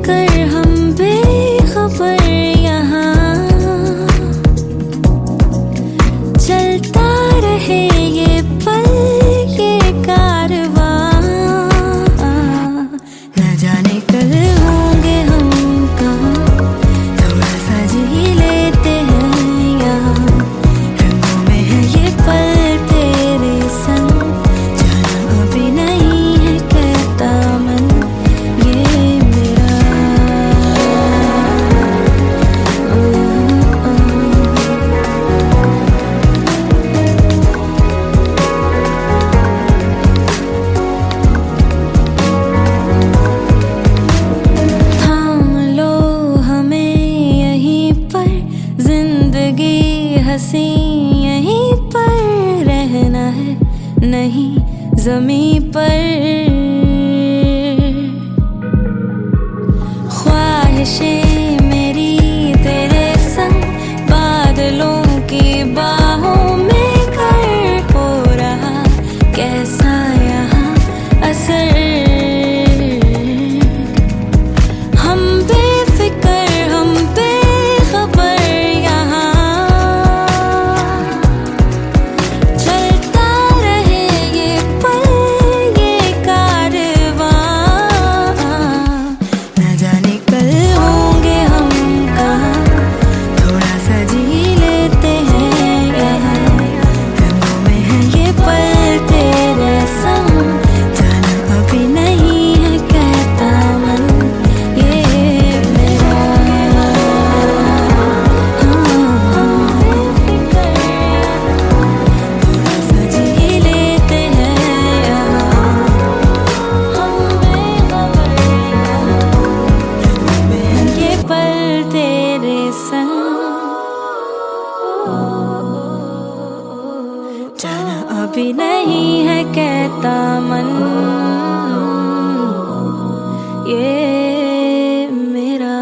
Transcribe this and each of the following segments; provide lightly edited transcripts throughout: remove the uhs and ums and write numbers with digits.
बेफिक्र हम बेखबर यहाँ चलता रहे ये पल ये कारवां। न जाने कल होंगे हम कहाँ, थोड़ा सा जी लेते हैं यहाँ। रंगों में है ये पल तेरे संग, जाना अभी नहीं है कहता मन ये मेरा। थाम लो हमें यहीं पर, जिंदगी हंसी यहीं पर रहना है, नहीं ज़मीं पर। ख्वाहिशें मेरी तेरे संग, बादलों की बाहों में कर हो रहा कैसा यहाँ असर। हम बेफिक्र हम बेखबर यहाँ चलता रहे ये पल ये कारवां। न जाने कल होंगे हम कहाँ, थोड़ा सा जी लेते हैं यहाँ। रंगों में है ये पल तेरे संग, जाना अभी नहीं है कहता मन ये मेरा। थोड़ा सा जी लेते हैं यहाँ, हम बेखबर रंगों में है ये पल तेरे संग, जाना अभी नहीं है कहता मन ये मेरा।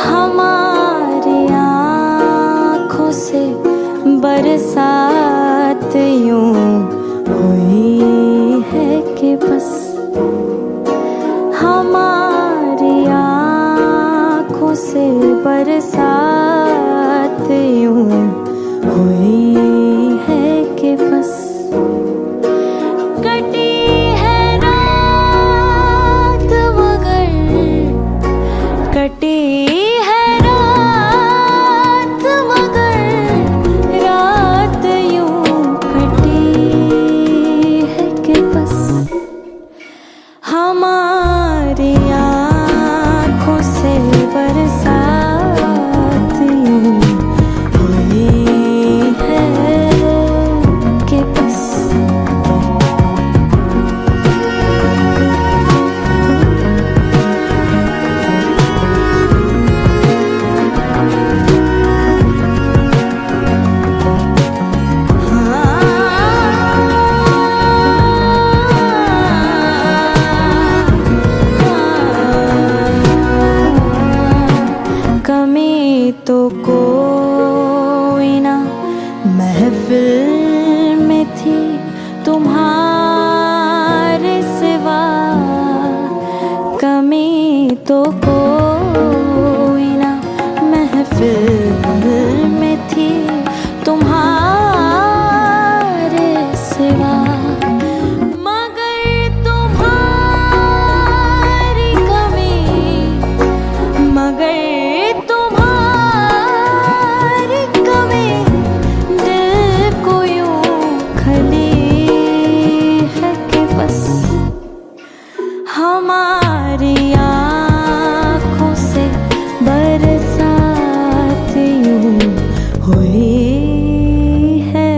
हमारी आँखों से बरसात यूं हुई है कि बस, हमारी आँखों से बरसात यूं हुई है कि बस। कटी है रात मगर कटी है रात मगर रात यूं कटी है कि बस। हमारी आँखों से बरसात यूं हुई है कि बस। कमी तो कोई ना महफिल में थी तुम्हारे सिवा, कमी तो कोई ना महफिल में थी तुम्हारे सिवा। मगर तुम्हारी कमी मगर तुम्हारी कमी दिल को यूं खली है कि बस। हमारी आँखों से बरसात यूं हुई है।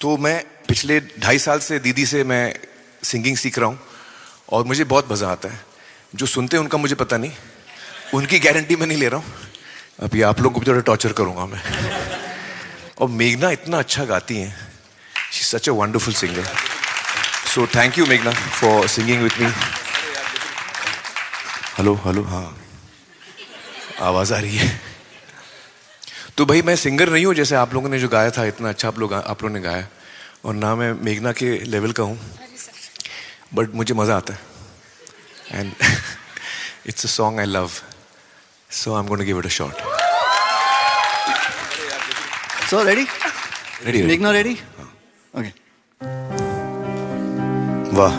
तो मैं पिछले 2.5 साल से दीदी से मैं सिंगिंग सीख रहा हूँ और मुझे बहुत मज़ा आता है। जो सुनते हैं उनका मुझे पता नहीं, उनकी गारंटी मैं नहीं ले रहा हूँ। अभी आप लोगों को भी थोड़ा टॉर्चर करूँगा मैं। और मेघना इतना अच्छा गाती हैं, she is such a wonderful singer. So thank you मेघना for singing with me. Hello hello, हाँ आवाज़ आ रही है। तो भाई मैं सिंगर नहीं हूँ जैसे आप लोगों ने जो गाया था, इतना अच्छा आप लोगों ने गाया, और ना मैं मेघना के लेवल का हूँ, बट मुझे मज़ा आता है and it's a song I love, so I am going to give it a shot. So ready? Ready? मेघना रेडी? ओके। वाह,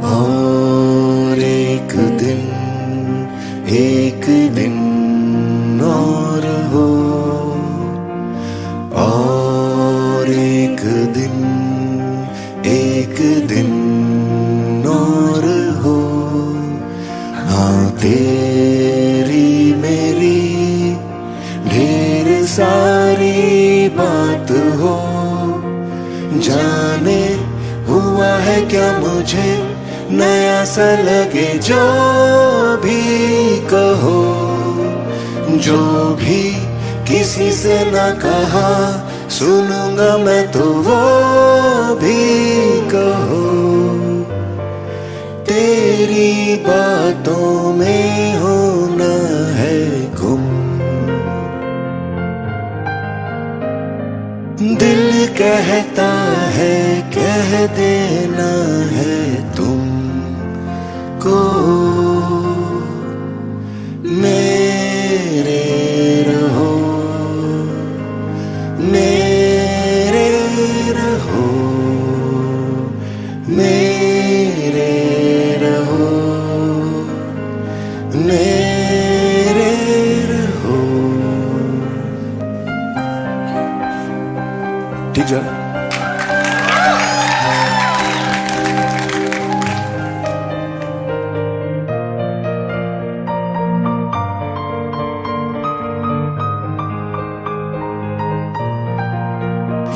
और एक दिन और हो, और एक दिन और हो, हाँ तेरी मेरी ढेर सारी बात हो, जाने हुआ है क्या मुझे नया सा लगे जो भी कहो, जो भी किसी से ना कहा सुनूंगा मैं तो वो भी कहो, तेरी बातों में होना है गुम, दिल कहता है कह देना है तुमको, मेरे रहो, मेरे रहो, मेरे रहो, मेरे रहो। ठीक है।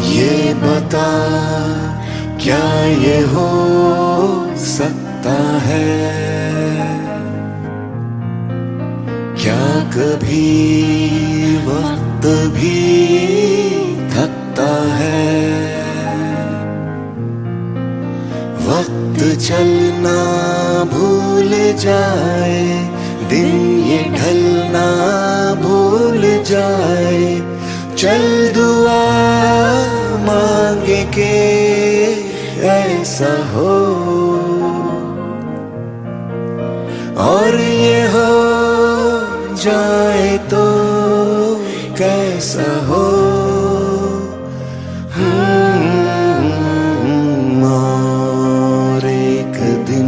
ये बता क्या ये हो सकता है, क्या कभी वक्त भी थकता है, वक्त चलना भूल जाए, दिन ये ढलना भूल जाए, चल दुआ मांगे के ऐसा हो, और ये हो जाए तो कैसा हो, और एक दिन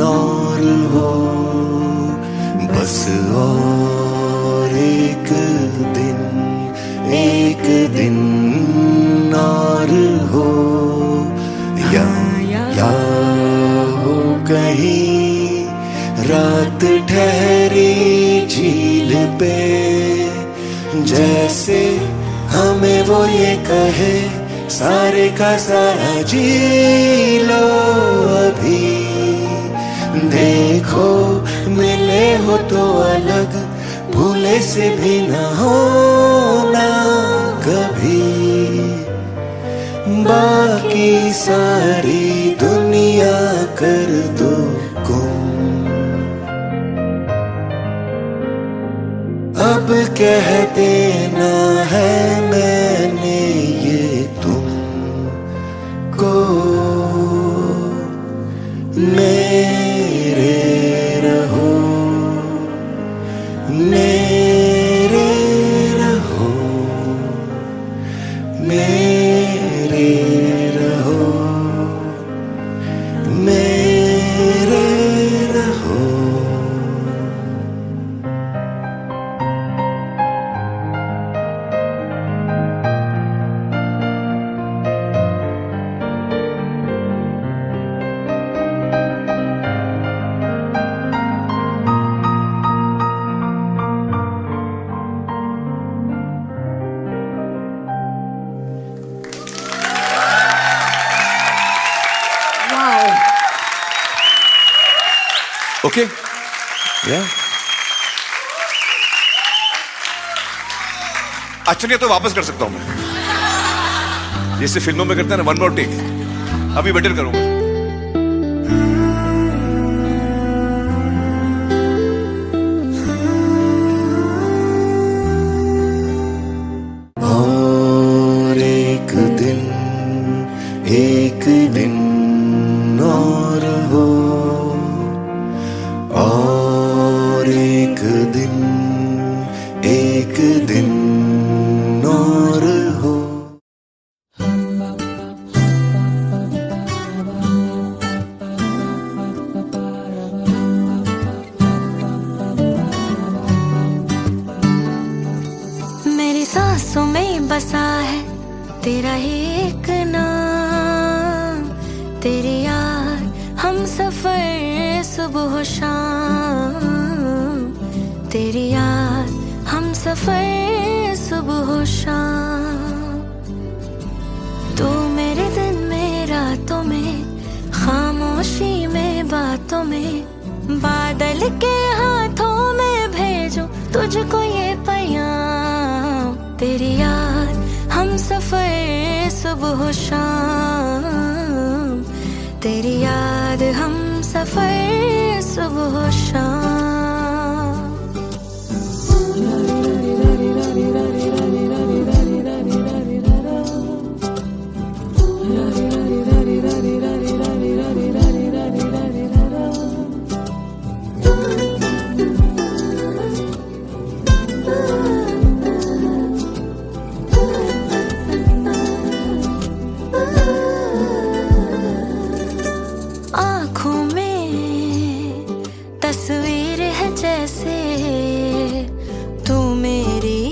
और हो, बस और एक दिन और हो, या हो कहीं रात ठहरी झील पे, जैसे हमें वो ये कहे सारे का सारा जी लो अभी, देखो मिले हो तो अलग, भूले से भी ना होना कभी, बाकी सारी दुनिया कर दो गुम, अब कह देना है मैंने ये तुमको, मेरे रहो, मेरे रहो, मेरे रहो, मेरे रहो। ओके या अच्छा नहीं तो वापस कर सकता हूं मैं, जैसे फिल्मों में करते हैं ना, 1 more टेक, अभी बेटर करूंगा। और एक दिन और हो, और एक दिन और हो। मेरी सांसों में बसा है तेरा ही एक नाम, तेरी याद हम सफर सुबह शाम, तेरी याद हम सफर सुबह शाम। तू मेरे दिन में रातों में, खामोशी में बातों में, बादल के हाथों में भेजूं तुझको ये पैगाम, तेरी याद हम सफर सुबह शाम, तेरी याद हम सफर सुबह शाम। आँखों में तस्वीर है जैसे तू मेरी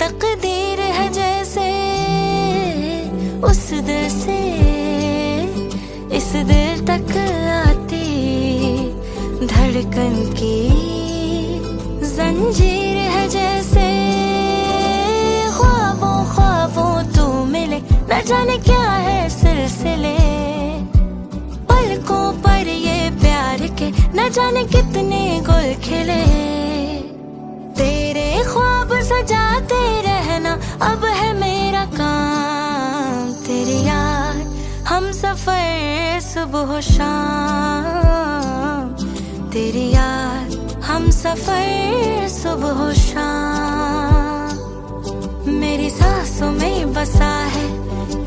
तकदीर है जैसे, उस दिल से इस दिल तक आती धड़कन की जंजीर है जैसे। ख्वाबों ख्वाबों तू मिले, न जाने क्या है सिलसिले, पलकों पर ये प्यार के न जाने कितने गुल खिले। तेरे ख्वाब सजाते रहना अब है मेरा काम, तेरी याद हम सफर सुबह शाम, तेरी याद हम सफर सुबह शाम। मेरी सांसों में बसा है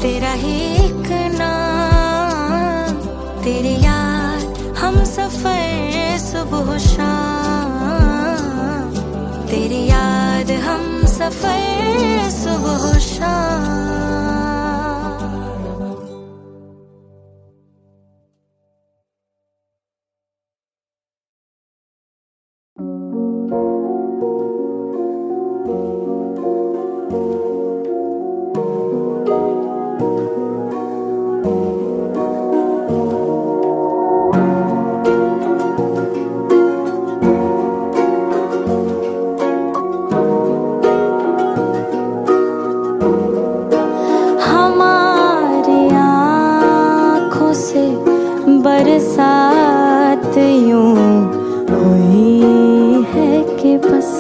तेरा ही एक नाम, तेरी याद हम सफर सुबह शाम, तेरी याद हम सफर सुबह शाम। बरसात यूं हुई है कि बस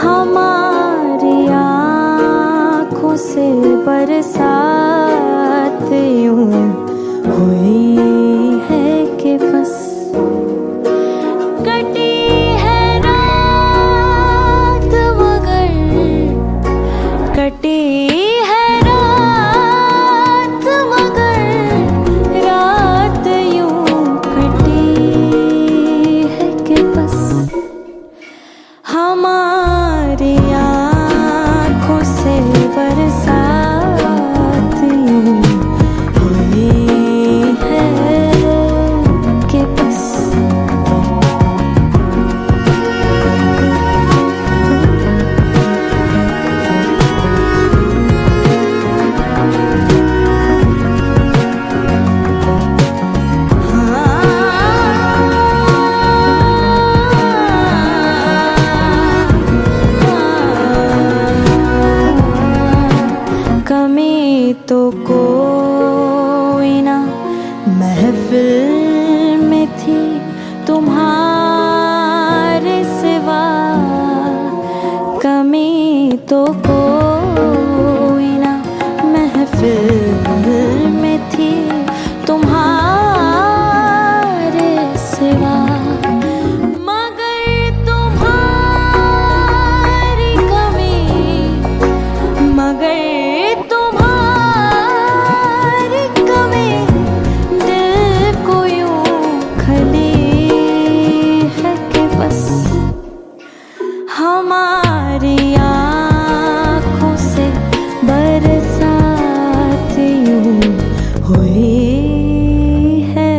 हमारी आँखों से बरसात यूं हुई है कि बस कटी है रात मगर कटी हमारी आँखों से बरसात यूं हुई है कि बस तो कोई ना महफिल कोई ना महफिल में थी तुम्हारे सिवा, मगर तुम्हारी कमी, मगर तुम्हारी कमी दिल को यूं खली है कि बस हमारी आँखों से बरसात यूं हुई है।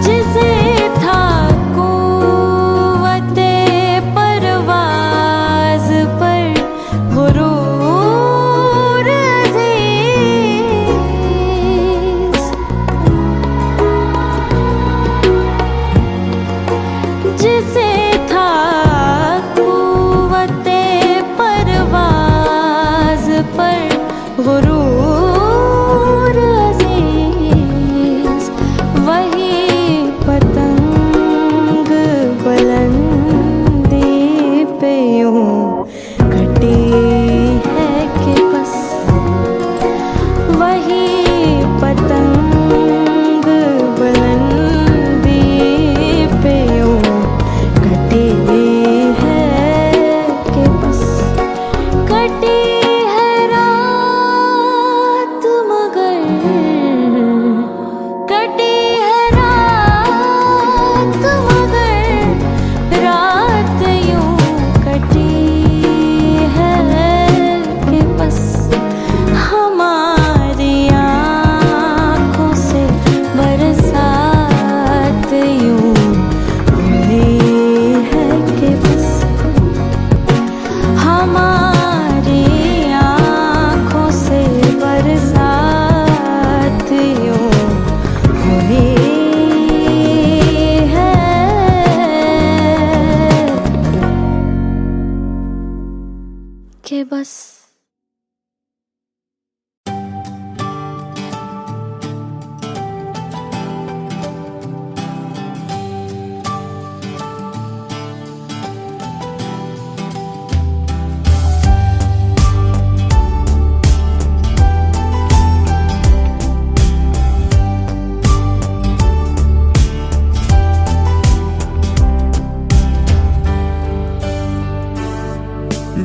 जिसे था कुव्वते परवाज़ पर गुरूर अज़ीज़, जिसे था कुव्वते परवाज़ पर गुरूर अज़ीज़, वही पतंग बुलंदी पे यूं कटी है कि बस, वही पतंग बुलंदी पे यूं कटी है कि बस, कटी है रात मगर, कटी है रात मगर, रात यूं कटी है कि बस हमारी आँखों से बरसात यूं हुई है कि बस हमारी आँखों से बरसात यूं हुई है कि बस।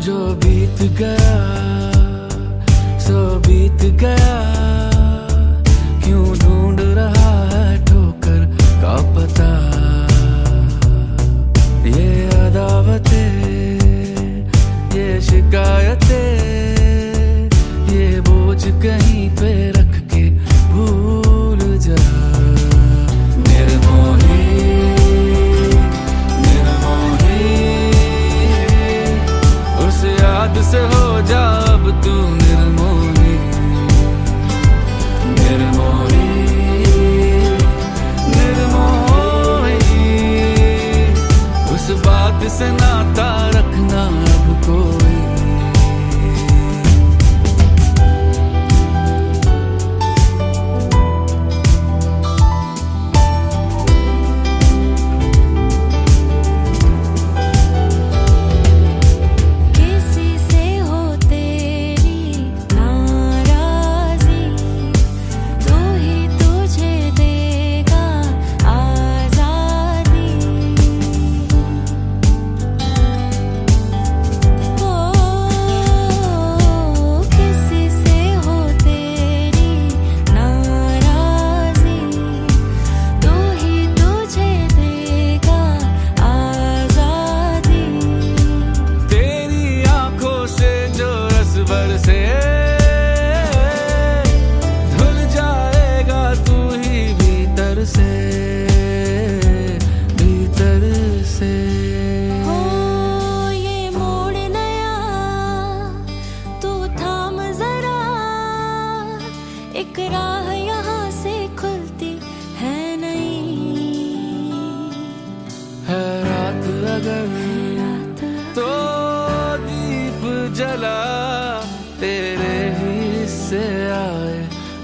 जो बीत गया सो बीत गया, क्यों ढूंढ रहा है ठोकर का पता, ये अदावतें, ये शिकायतें, ये बोझ कहीं पे रख के भूल जा। निर्मोही निर्मोही उस याद से हो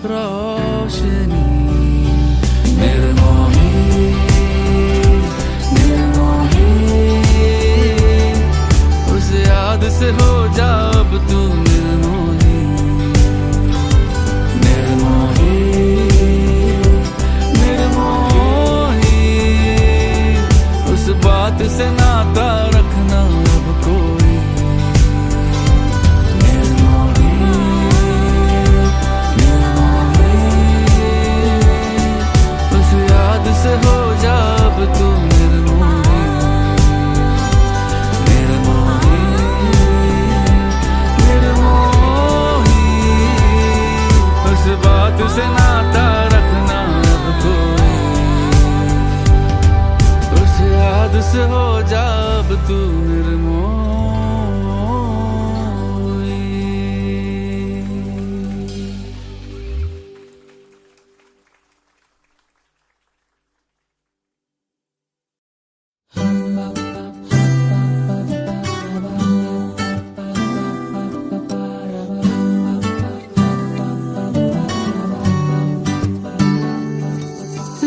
रोशनी निर्मोही निर्मोही उस याद से हो जा अब तू निर्मोही निर्मोही निर्मोही उस बात से नाता रखना अब कोई निर्मोही निर्मोही उस याद से हो जा अब तू निर्मोही निर्मोही निर्मोही उस बात से नाता रखना अब कोई उस याद से हो जा अब तू निर्मोही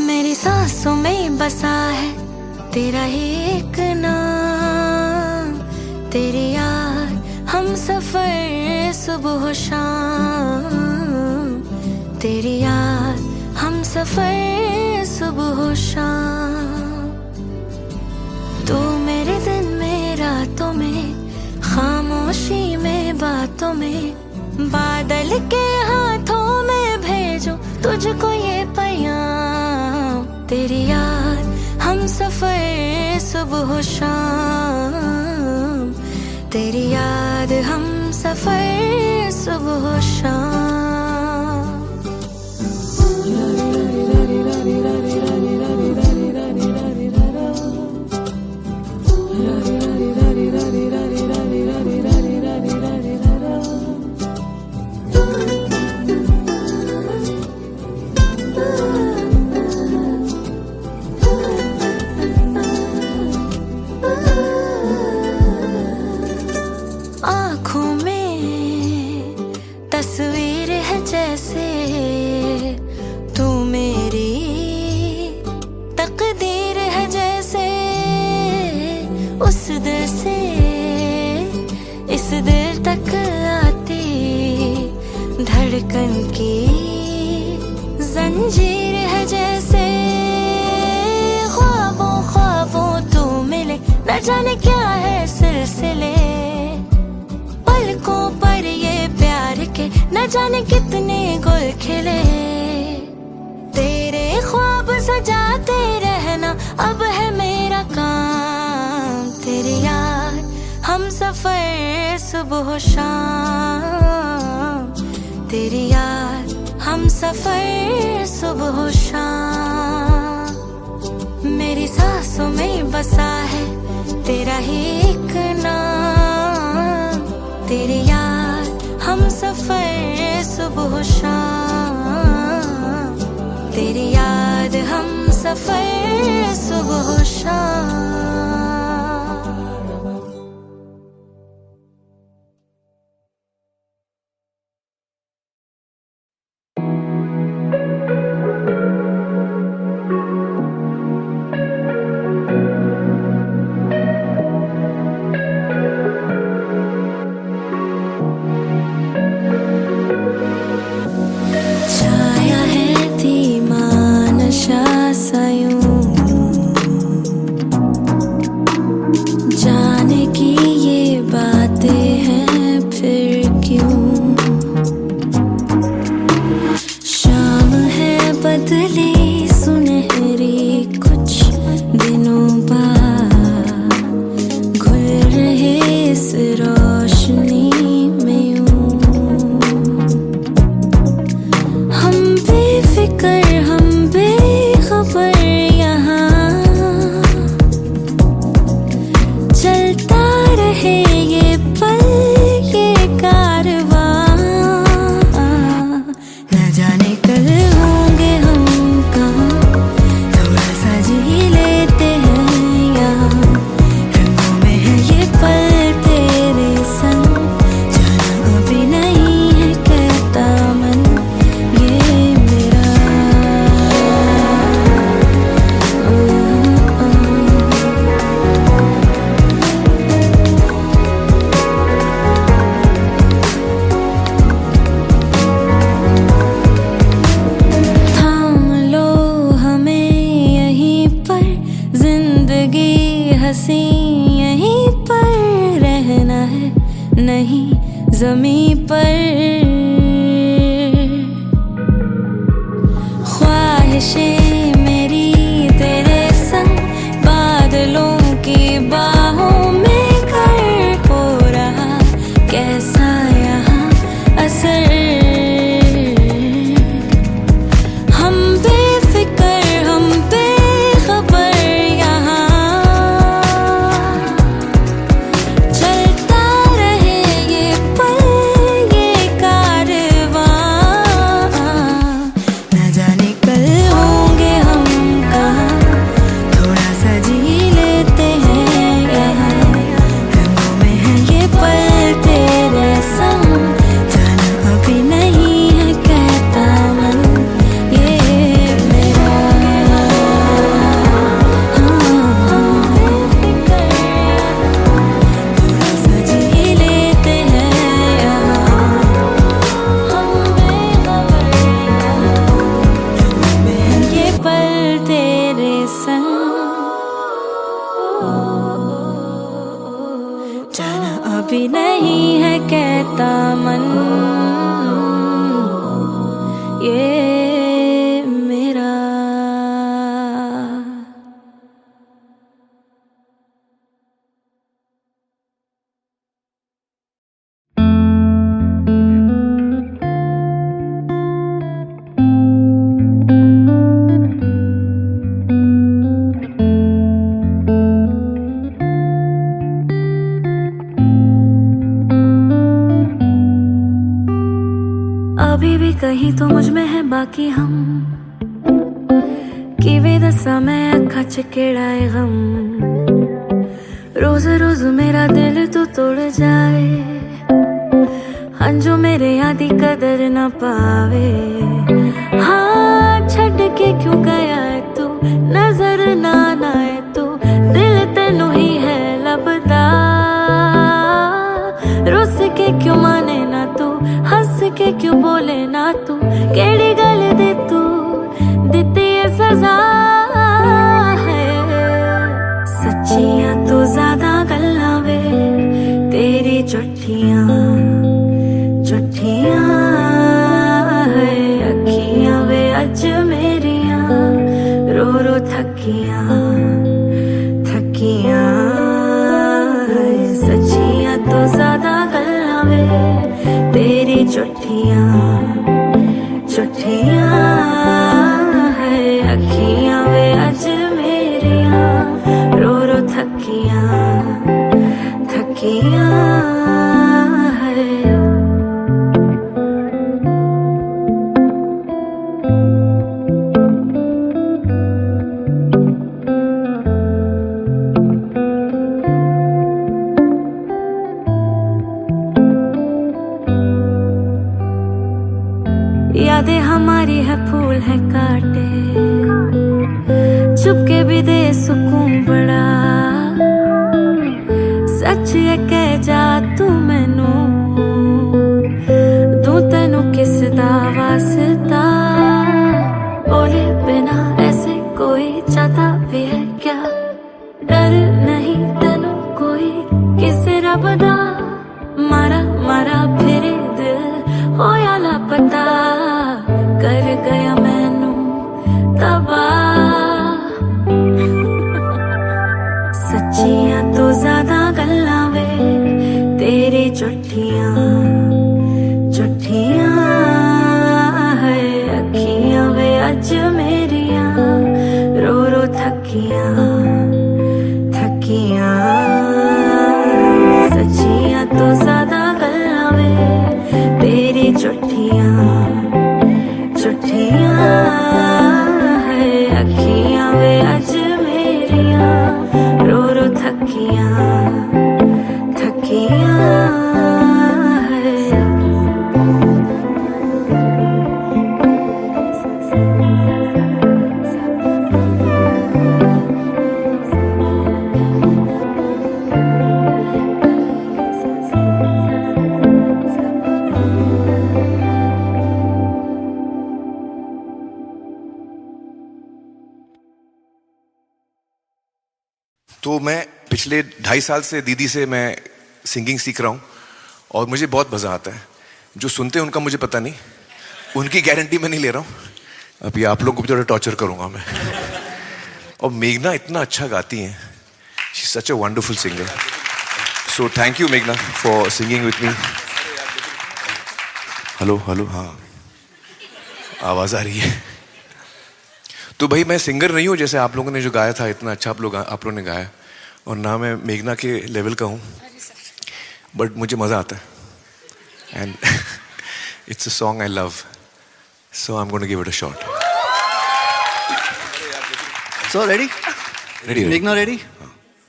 मेरी सांसों में बसा है तेरा ही एक नाम, तेरी याद हम सफर सुबह शाम, तेरी याद हम सफर सुबह शाम। तू मेरे दिन में रातों में, खामोशी में बातों में, बादल के हाथों में भेजो तुझको ये पैगाम। तेरी याद हम सफर सुबह शाम, तेरी याद हम सफर सुबह शाम। आँखों में तस्वीर है जैसे तू मेरी तकदीर है जैसे, उस दिल से इस दिल तक आती धड़कन की जंजीर है जैसे। ख्वाबों ख्वाबों तू मिले न जाने क्या है सिलसिले, पलकों पर ये प्यार के न जाने कितने गुल खिले। तेरे ख्वाब सजाते रहना अब है मेरा काम, तेरी याद हम सफर सुबह शाम, तेरी याद हम सफर सुबह शाम। मेरी सांसों में बसा है तेरा ही एक नाम, तेरी याद हम सफर सुबह शाम, तेरी याद हम सफर सुबह शाम। छाया है धीमा नशा सा यूं, जमी पर ख्वाहिशें मेरी तेरे संग बादलों की बाहों में कर हो रहा कैसा यहाँ असर हम बेफिक्र हम बेखबर यहाँ चलता रहे ये पल ये कारवां न जाने कल होंगे हम कहाँ थोड़ा सा जी लेते हैं यहाँ रंगों में है ये पल तेरे संग जाना अभी नहीं है कहता मन ये मेरा थोड़ा सा जी लेते हैं यहाँ हम बेखबर में है ये पल तेरे संग जाना अभी नहीं है कहता मन ये मेरा अभी भी कहीं तो मुझ में है बाकी हम कि वे दसा मैं अखा च केड़ा है गम रोज रोज मेरा दिल तो तोड़ जाए हाँ जो मेरे यादी कदर ना पावे हाँ छड़ के क्यों गया है तू नजर ना आए तू दिल तेनू ही है लबदा रुस के क्यों माने ना तू हंस के क्यों बोले ना तू केड़ी गल दे तू दिती है सजा है सच्चियां तो ज्यादा गल्लां वे तेरी झूठियां झूठियां है अखियां वे अज मेरियां रो रो थकियां थकियां है सच्चियां तो ज्यादा गल्लां वे तेरी झूठियां झूठियां है अखियां वे अज मेरियां रो रो थकियां थकियां है यादें हमारी है फूल है काटे चुपके भी दे सुकून बड़ा सच है कह जा तू मैनू तू तेनू किस दा वास्ता बोले बिना ऐसे कोई चाहता भी है क्या डर नहीं तेनू कोई किसे रब दा मारा मारा फिरे दिल होया लापता कर गया मैनू तबाह सच्चियां तो ज्यादा गल्लां वे तेरी झूठियां झूठियां है अखियां वे अज मेरियां रो रो थकियां थकियां सच्चियां तो ज्यादा गल्लां वे तेरी झूठियां झूठियां है अखियां वे अज मेरियां रो रो थकियां थकियां है तो मैं पिछले 2.5 साल से दीदी से मैं सिंगिंग सीख रहा हूँ और मुझे बहुत मज़ा आता है। जो सुनते हैं उनका मुझे पता नहीं, उनकी गारंटी मैं नहीं ले रहा हूँ। अभी आप लोगों को भी थोड़ा टॉर्चर करूँगा मैं। और मेघना इतना अच्छा गाती हैं, she is such a wonderful singer. So thank you मेघना for singing with me. Hello hello, हाँ आवाज़ आ रही है। तो भाई मैं सिंगर नहीं हूँ जैसे आप लोगों ने जो गाया था, इतना अच्छा आप लोगों ने गाया, और ना मैं मेघना के लेवल का हूँ, बट मुझे मज़ा आता है and it's a song I love, so I am gonna give it a shot. So ready? Ready, ready. Meghna ready?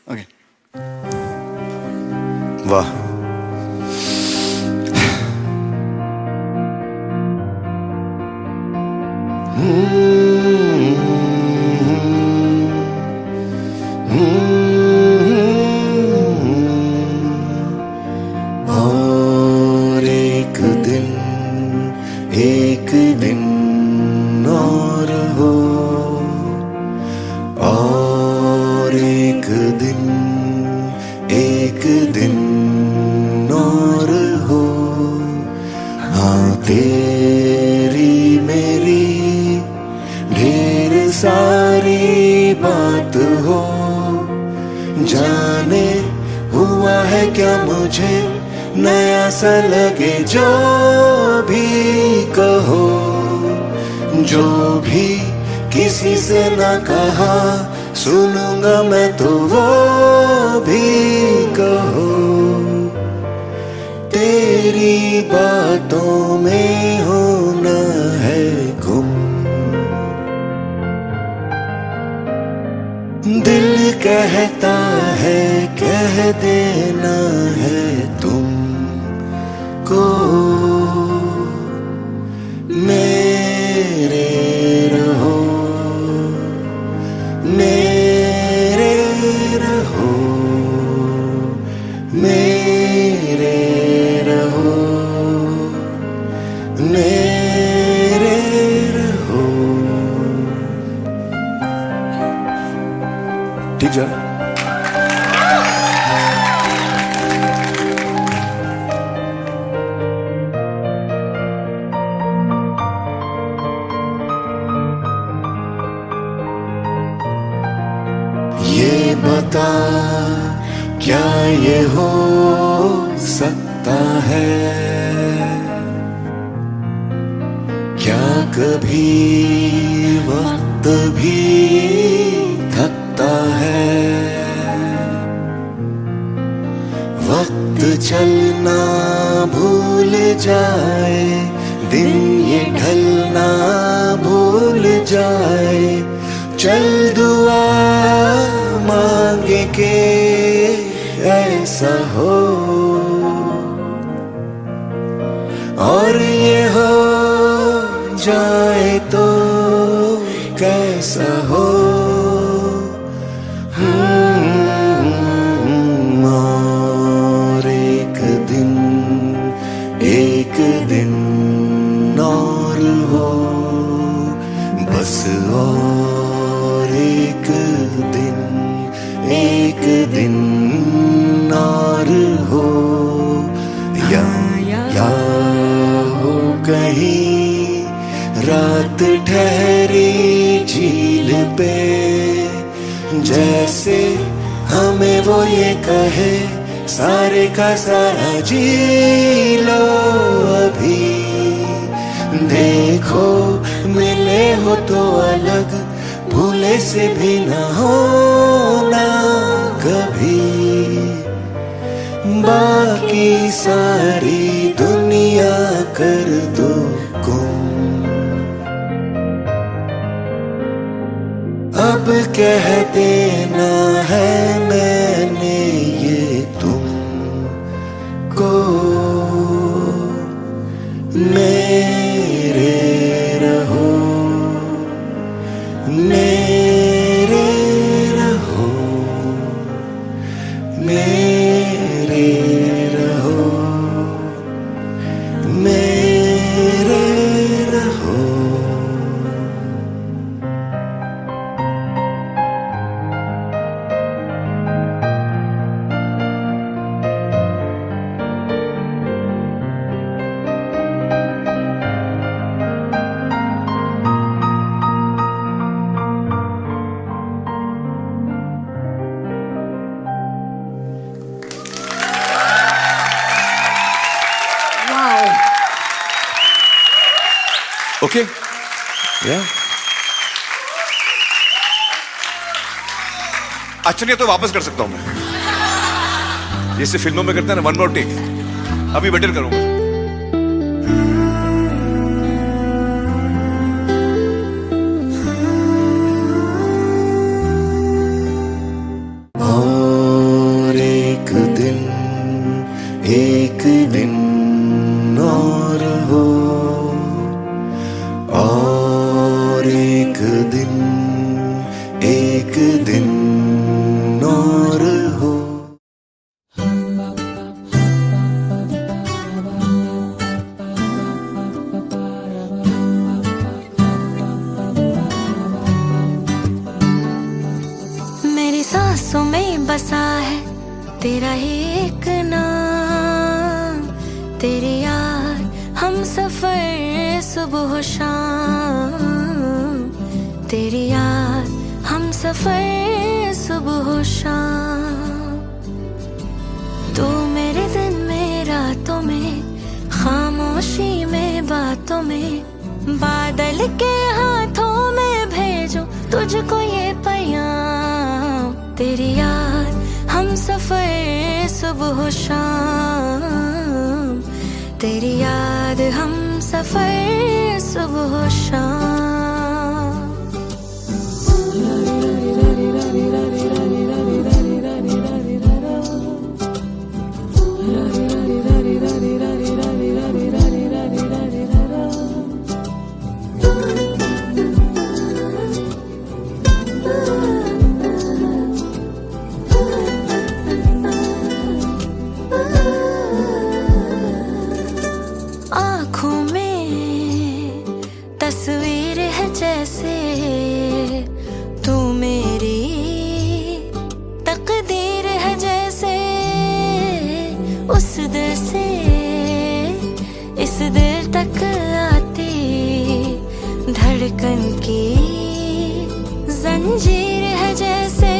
Okay. वाह, और एक दिन और हो, और एक दिन और हो, हाँ तेरी मेरी ढेर सारी बात हो, जाने हुआ है क्या मुझे नया सा लगे, जो भी कहो, जो भी किसी से ना कहा, सुनूंगा मैं तो वो भी कहो, तेरी बातों में होना है गुम, दिल कहता है कह देना है तुमको, मेरे रहो, मेरे रहो, मेरे रहो, मेरे रहो। ठीक जा। ये बता क्या ये हो सकता है, क्या कभी वक्त भी थकता है, वक्त चलना भूल जाए, दिन ये ढलना भूल जाए, चल दुआ मांगे के ऐसा हो, और ये हो जाए तो कैसा हो, और एक दिन और हो, बस और एक दिन और हो, या हो कहीं रात ठहरी झील पे, जैसे हमें वो ये कहे सारे का सारा जी लो अभी, देखो मिले हो तो अलग, भूले से भी ना होना कभी, बाकी सारी दुनिया कर दो गुम, अब कह देना है मैंने ये तुमको, मेरे रहो, मेरे रहो, मेरे रहो, मेरे रहो। ओके या अच्छा नहीं तो वापस कर सकता हूं मैं, जैसे फिल्मों में करते हैं ना, 1 more टेक, अभी बेटर करूंगा। और एक दिन और हो, और एक दिन और हो। मेरी सांसों में बसा है तेरा ही एक नाम, तेरी याद हम सफर सुबह शाम, तेरी याद हम सफर सुबह शाम। तू मेरे दिन में रातों में, खामोशी में बातों में, बादल के हाथों में भेजो तुझको ये पैगाम। तेरी याद हम सफर सुबह शाम, तेरी याद हम सफर सुबह शाम। आँखों में तस्वीर है जैसे तू मेरी तकदीर है, जैसे उस दिल से इस दिल तक आती धड़कन की जंजीर है, जैसे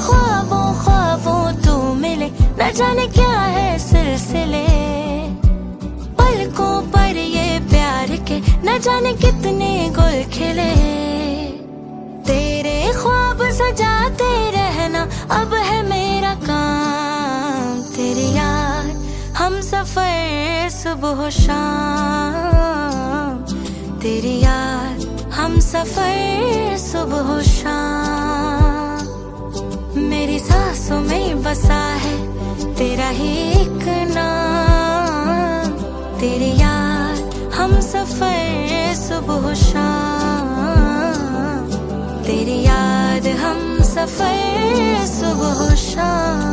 ख्वाबों ख्वाबों तू मिले, न जाने क्या है सिलसिले, पलकों पर ये प्यार के न जाने कितने गुल खिले। तेरे ख्वाब सजाते रहना अब है मेरा काम, तेरी याद हम सफर सुबह शाम, तेरी याद हम सफर सुबह शाम। मेरी सांसों में बसा है तेरा ही एक नाम, तेरी याद हम सफर सुबह शाम, तेरी याद हम सफर सुबह शाम।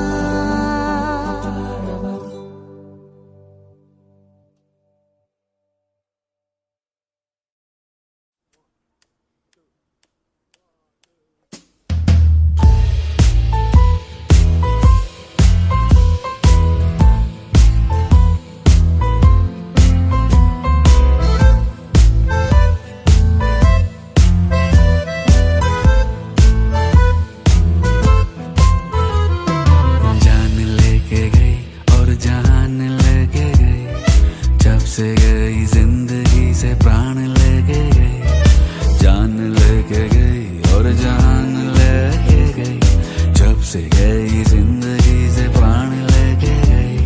से गई जिंदगी से प्राण लेके गई, जान लेके गई और जान लेके गई, जब से गई जिंदगी से प्राण लेके गई।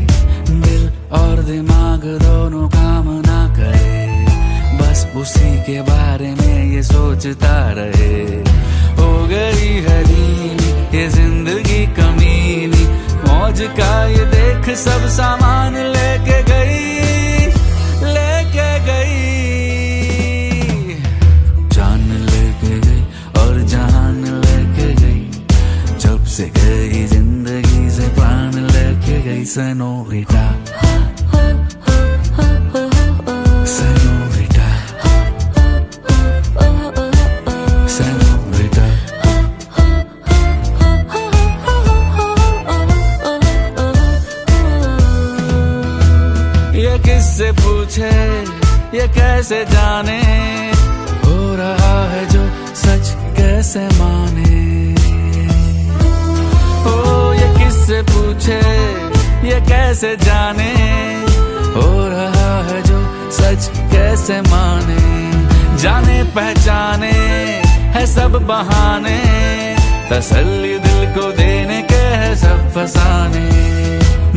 दिल और दिमाग दोनों काम ना करे, बस उसी के बारे में ये सोचता रहे। हो गई हलीनी ये जिंदगी कमीनी, मौज का ये देख सब सामान लेके गई, लेके गई। जान लेके गई और जान लेके गई, जब से गई जिंदगी से प्राण लेके गई। सेनोरिटा सेनोरिटा सेनोरिटा, ये किससे पूछे ये कैसे जाने, हो रहा है जो सच कैसे माने। ओ ये किससे पूछे ये कैसे जाने, हो रहा है जो सच कैसे माने, जाने पहचाने है सब बहाने, तसल्ली दिल को देने के है सब फसाने।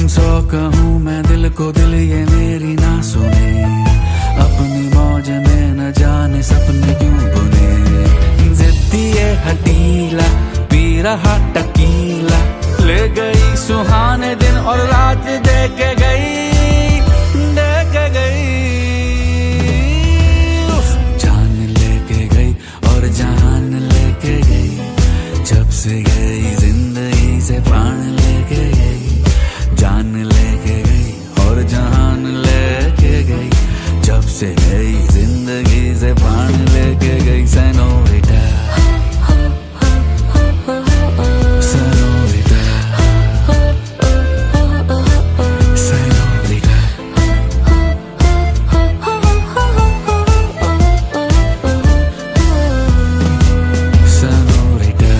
100 कहूँ मैं दिल को, दिल ये मेरी ना सुने, अपनी मौज में न जाने सपने क्यों बुने। जिद्दी ये हटीला पी रहा टकीला, ले गई सुहाने दिन और रात दे के गई, दे के गई। जान लेके गई और जान लेके गई, जब से गई जिंदगी से प्राण लेके गई। जान लेके गई और जान लेके गई, जब से गई जिंदगी से प्राण लेके गई। Senorita, senorita, senorita. Senorita.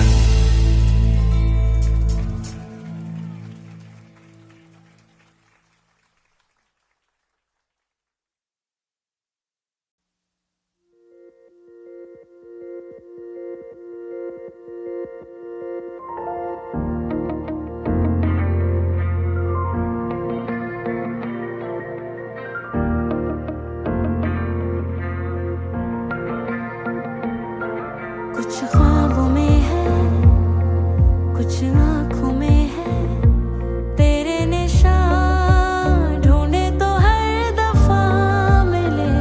कुछ ख्वाबों में है, कुछ आँखों में है, तेरे निशान ढूंढे तो हर दफा मिले।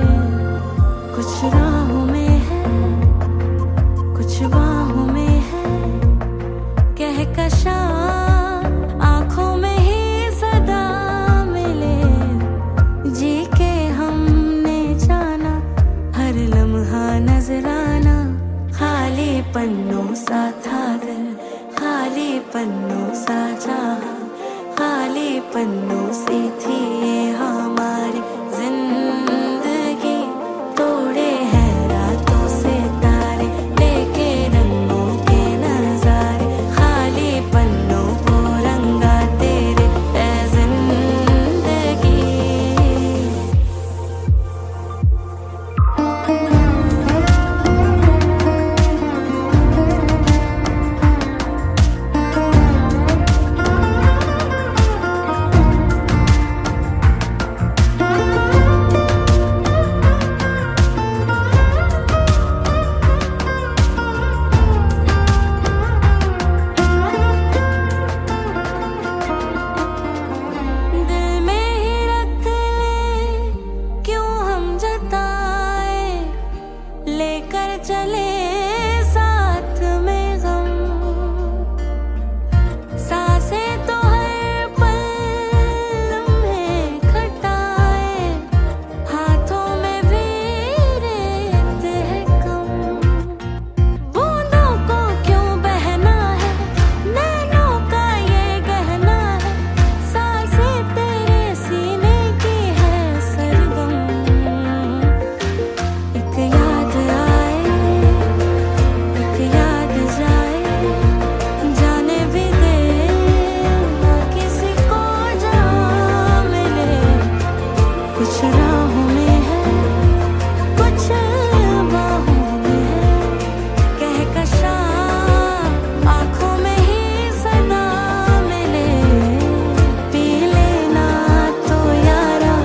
कुछ राहों में है, कुछ बाहों में है, कहकशा आँखों में ही सदा मिले। जी के हमने जाना हर लम्हा नजराना, खाली पन्नों सा था दिल, खाली पन्नों सा चाहा, खाली पन्नों सी थी ये हमारी जिंदगी। तोड़े हैं रातों से तारे, लेके रंगों के नजारे, खाली पन्नों को रंगा तेरे ए जिंदगी। दिल में ही रख ले क्यों हम जताए, लेकर चले साथ में गम। सांसें तो हर पल लम्हे खटाए, हाथों में भी रेत है कम। बूंदों को क्यों बहना है, नैनों का ये गहना है, सांसें तेरे सीने की है सरगम। एक याद आए, एक याद जाए, जाने भी दे ना किसी को जहाँ मिले। कुछ राहों में है, कुछ बाहों में है, कहकशा आँखों में ही सदा मिले। पी लेना तो यारा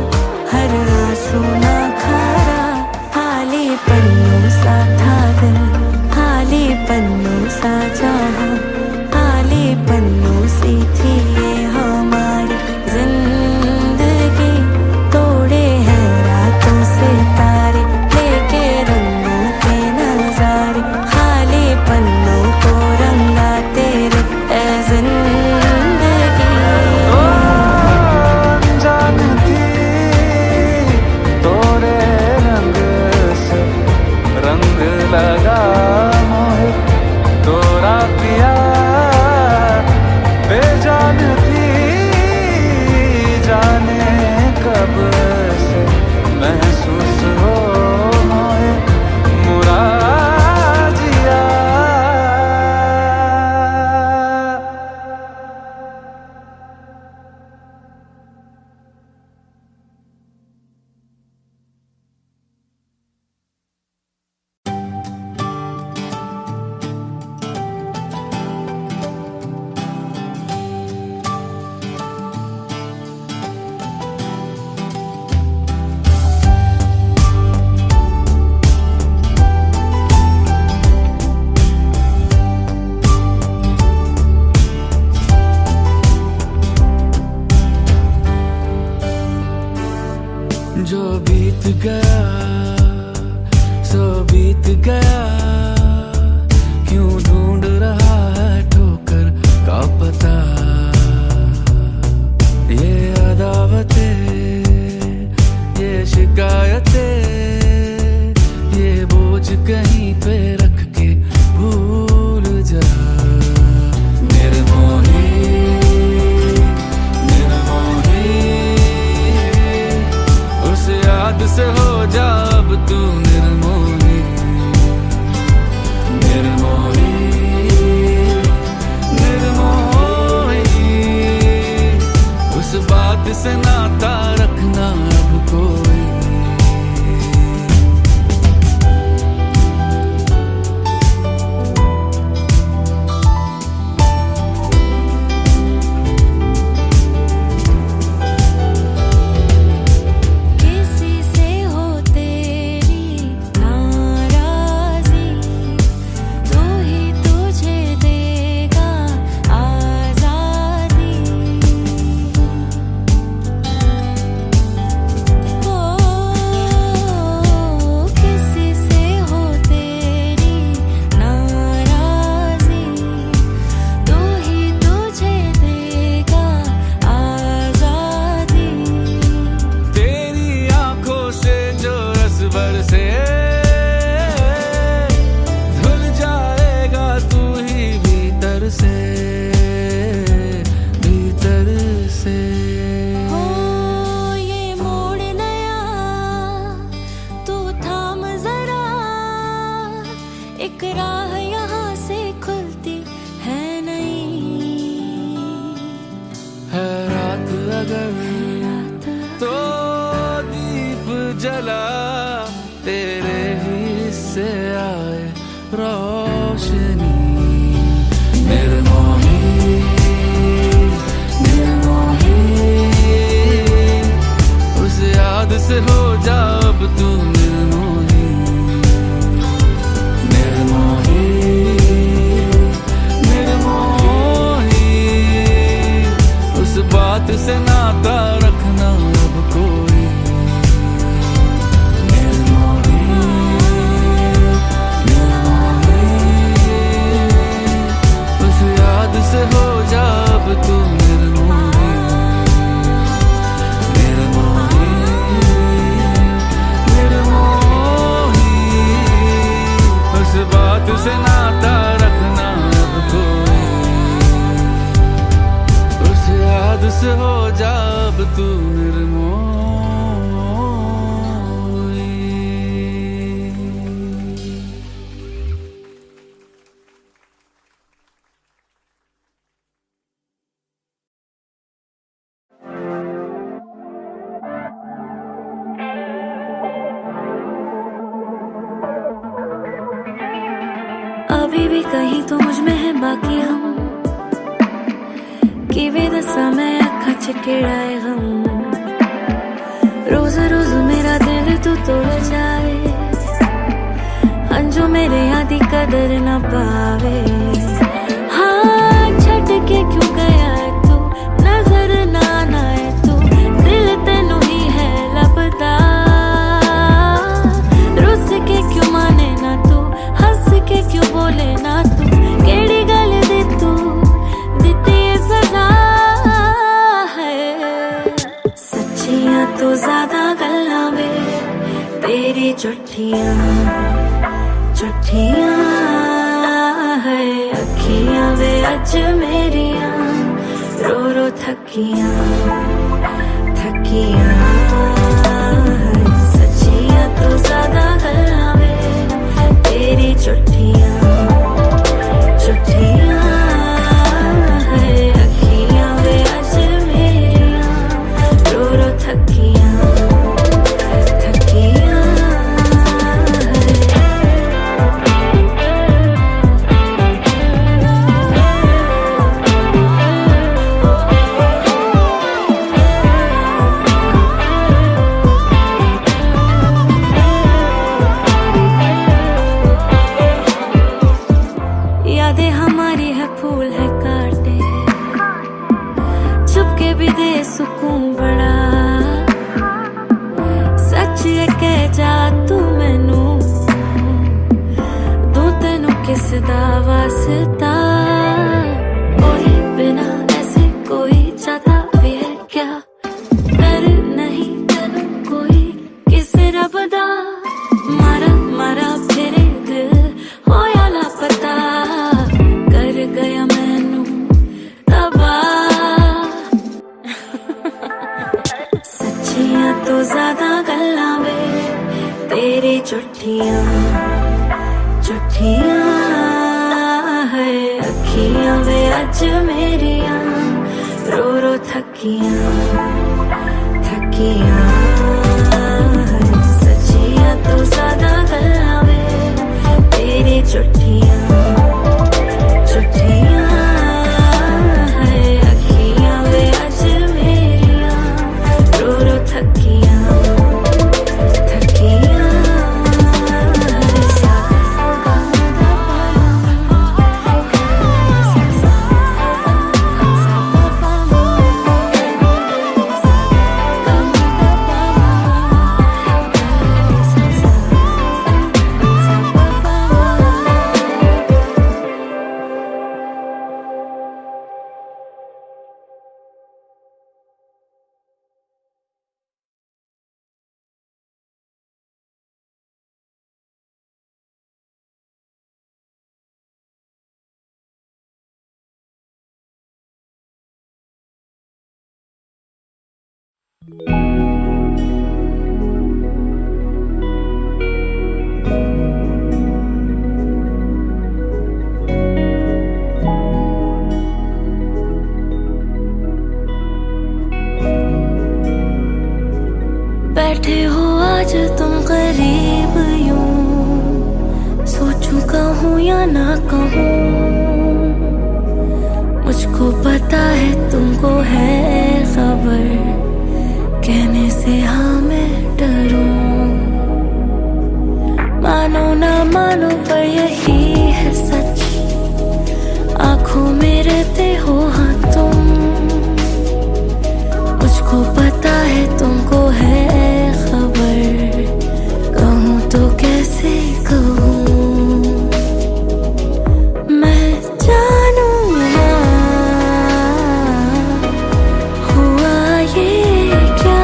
हर आंसू ना खारा, खाली पन्नों सा था दिल, खाली पन्नों सा चाहा, खाली पन्नों सी थी ये हमारी जिंदगी। तोड़े हैं रातों से तारे, लेके रंगों के नजारे, खाली पन्नों को रंगा तेरे ए जिंदगी। जान थी तोरे रंग से रंग लगा मोहे, तोरा पिया गया सो बीत गया, क्यों ढूंढ रहा है ठोकर का पता। ये अदावतें, ये शिकायतें, ये बोझ कहीं पे रख के भूल जा। निर्मोही निर्मोही, उस याद से हो जा अब तू निर्मोही। निर्मोही निर्मोही, उस बात से नाता रखना अब कोई। एक राह यहाँ से खुलती है नहीं, है रात अगर तो दीप जला, तेरे ही से आए रोशनी। निर्मोही निर्मोही, उस याद से हो जा अब तू निर्मोही। निर्मोही निर्मोही, उस बात से नाता रखना अब कोई। निर्मोही निर्मोही, उस याद से हो जा अब तू निर्मोही। निर्मोही निर्मोही, उस बात से नाता रखना अब कोई। उस याद से हो जा अब तू निर्मोही। अभी भी कहीं तो मुझ में है बाकी हम, किवे दसा मैं अखा चिकेड़ाए गम। रोज रोज मेरा दिल तू तोड़ जाए, अंजो मेरे यादी कदर ना पावे। हाँ छट के क्यों गया तू, नजर ना आए तू, दिल तेनू ही है लपदा। रुस के क्यों माने ना तू, हंस के क्यों बोले ना तू, केड़ी गल दे तू दिती सजा है। सच्चियां तो ज्यादा गल्लां वे तेरी झूठियां झूठियां है। अखियां वे अज मेरियां रो रो थकियां थकियां। सच्चियां तो ज्यादा गल्लां वे तेरी झूठियां झूठियां है। अखियां वे अज मेरियां रो रो थकियां थकियां। यादें हमारी है फूल है काटे, चुपके भी दे सुकून बड़ा। सच है सदा वास्ता बोले बिना ऐसे कोई जाता भी है क्या डर नहीं तेनू कोई किसे रब दा मारा मारा फिरे दिल होया लापता कर गया मैनू तबाह सच्चियां तो ज्यादा गल्लां वे तेरी झूठियां झूठियां है अखियां वे अज मेरियां रो रो थकियां थकियां सच्चियां तो ज्यादा गल्लां वे तेरी झूठियां झूठियां है अखियां वे अज मेरियां रो रो थकियां बैठे हो आज तुम करीब यूं सोचूं कहूँ या ना कहूँ मुझको पता है तुमको है खबर कहने से हाँ मैं डरूं मानो ना मानो पर यही है सच आँखों में रहते हो हाँ तुम मुझको पता है तुमको है खबर कहूँ तो कैसे कहूँ मैं जानूं ना हुआ ये क्या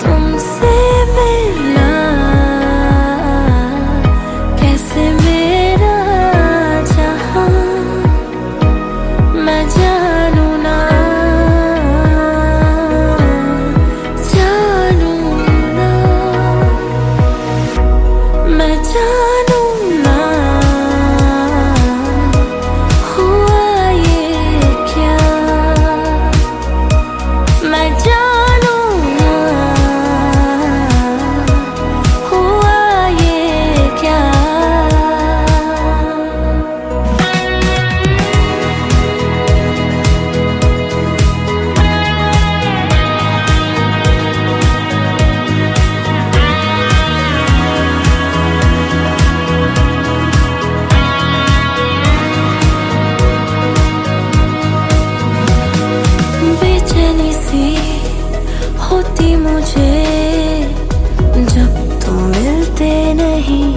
तुमसे मिला कैसे मेरा जहां मैं जानूं ना होती मुझे जब तुम मिलते नहीं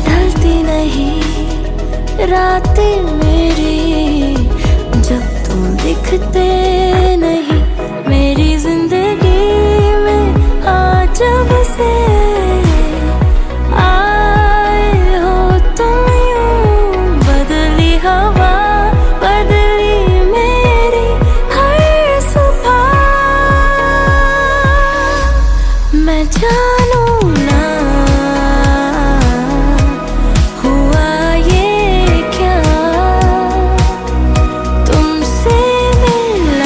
ढलती नहीं रातें मेरी जब तुम दिखते नहीं मेरी जिंदगी में आज जब से आए हो तुम यूं बदली हवा बदली मेरी हर सुबह मैं जानूं ना हुआ ये क्या तुमसे मिला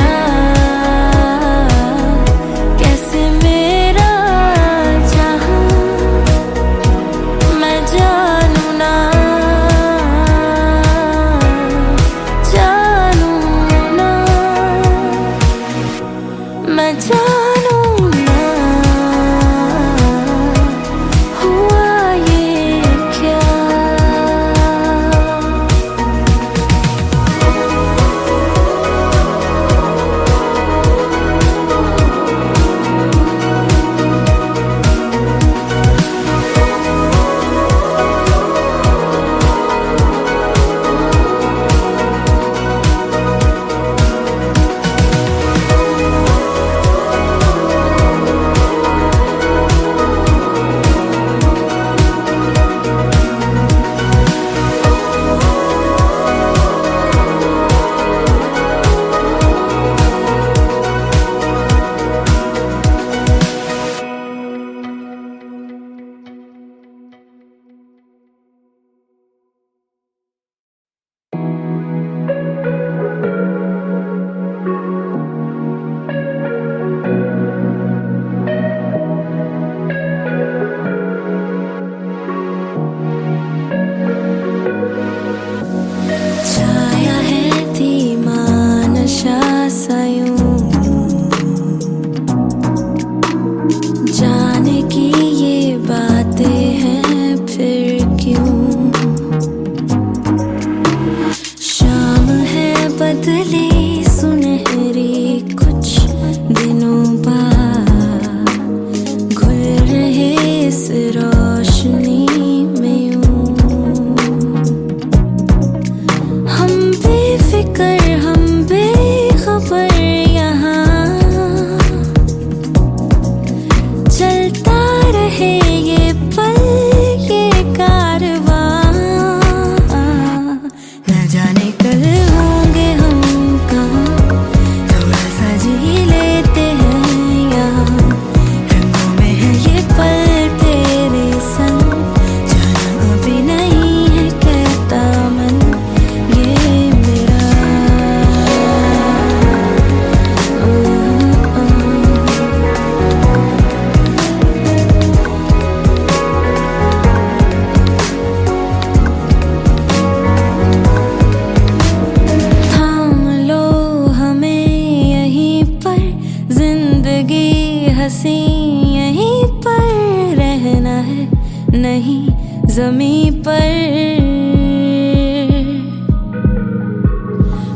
पर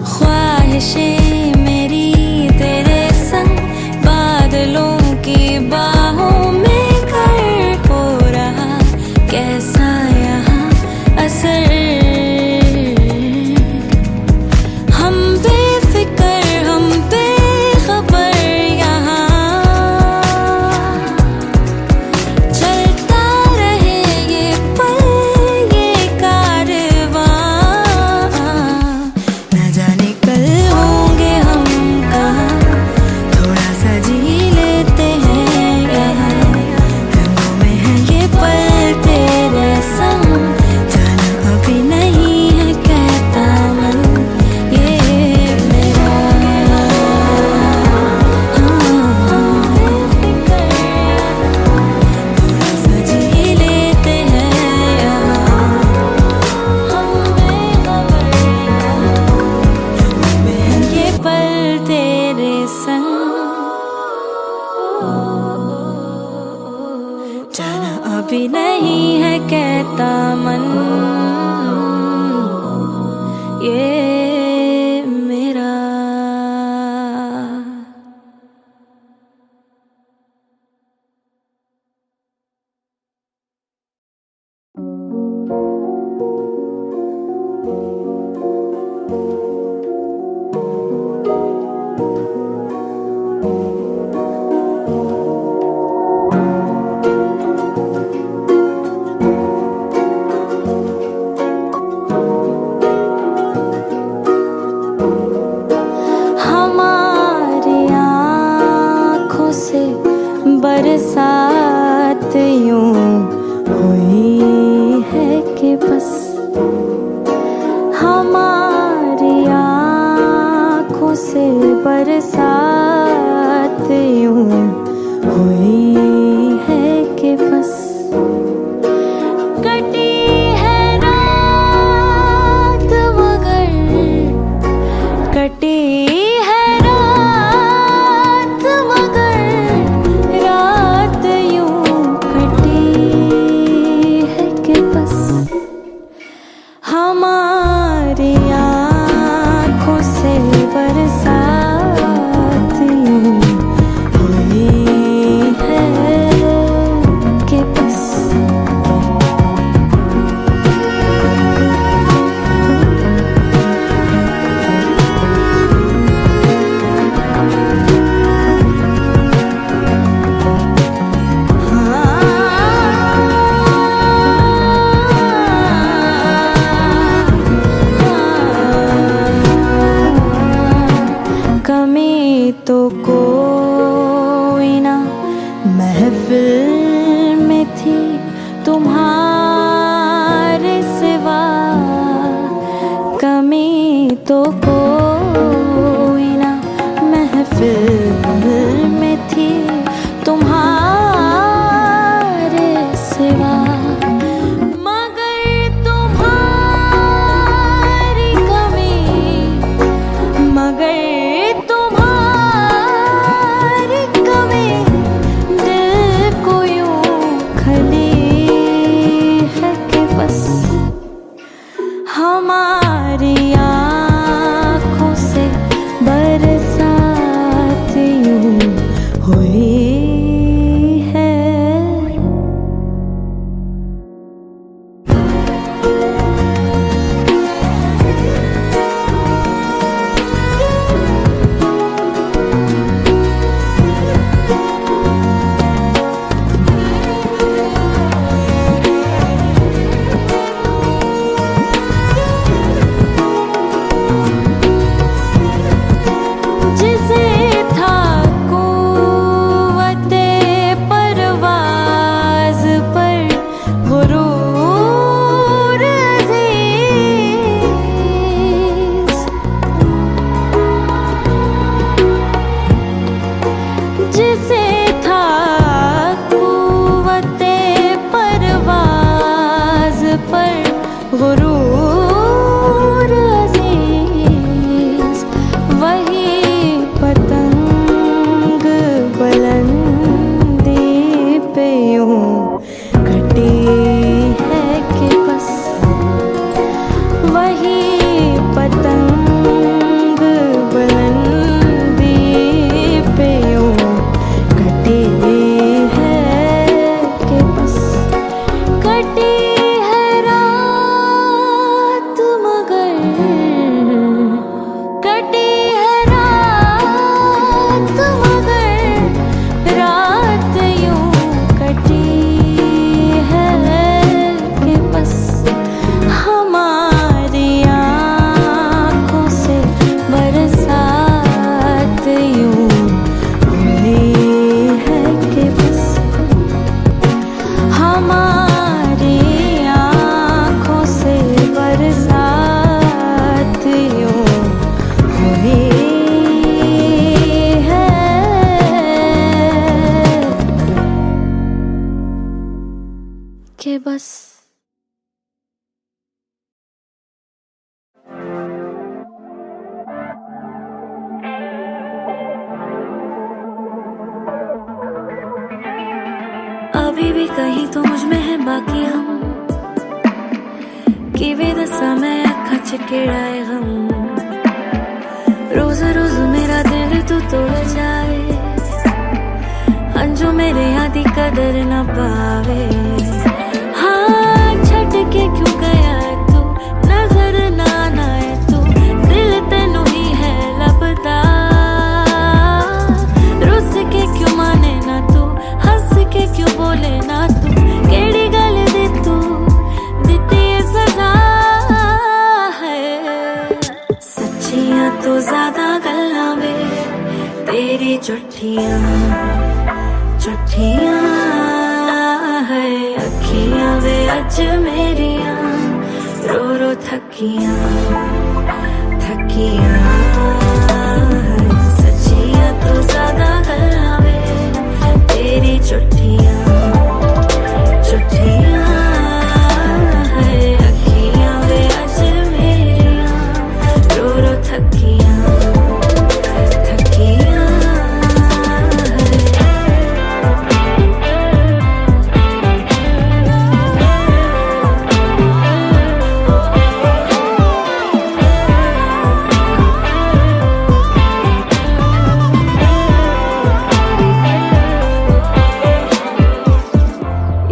ख्वाहिशें मेरी तेरे संग बादलों की बाहों में कर हो रहा कैसा यहाँ असर। हम बेफिक्र हम बेखबर यहाँ चलता रहे ये पल ये कारवां। न जाने कल होंगे हम कहाँ, थोड़ा सा जी लेते हैं यहाँ। रंगों में है ये पल तेरे संग, जाना अभी नहीं है कहता मन ये मेरा। थोड़ा सा जी लेते हैं यहाँ, हम बेखबर में है ये पल तेरे संग, जाना अभी नहीं है कहता मन ये मेरा। हमारी आँखों से बरसात यूं हुई है कि बस, हमारी आँखों से बरसात यूं हुई है कि बस। कटी है रात मगर कटी है रात मगर रात यूं कटी है कि बस। हमारी आँखों से बरसात यूं हुई है कि बस। कमी तो कोई ना महफिल में थी तुम्हारे सिवा, कमी तो कोई ना महफिल में थी तुम्हारे सिवा। मगर तुम्हारी कमी मगर तुम्हारी कमी दिल को यूं खली है कि बस। हमारी आँखों से बरसात यूं हुई है। कहीं तो मुझ में है बाकी हम किवे दसा मैं अखा च केड़ा है गम रोज रोज मेरा दिल तू तोड़ जाए अंजू मेरे आदि कदर न पावे हाँ छट के क्यों गया तू नजर ना आए तू दिल तेनू ही है लपदा रुस के क्यों माने ना तू हंस के क्यों बोले ना तू केड़ी गल दे तू दिती सजा है सच्चियां तो ज्यादा गल्लां वे तेरी झूठियां झूठियां है अखियां वे अज मेरियां रो रो थकियां थकियां सच्चियां तो ज्यादा गल्लां वे तेरी झूठियां झूठियां है अखियां वे अज मेरियां रो रो थकियां थकियां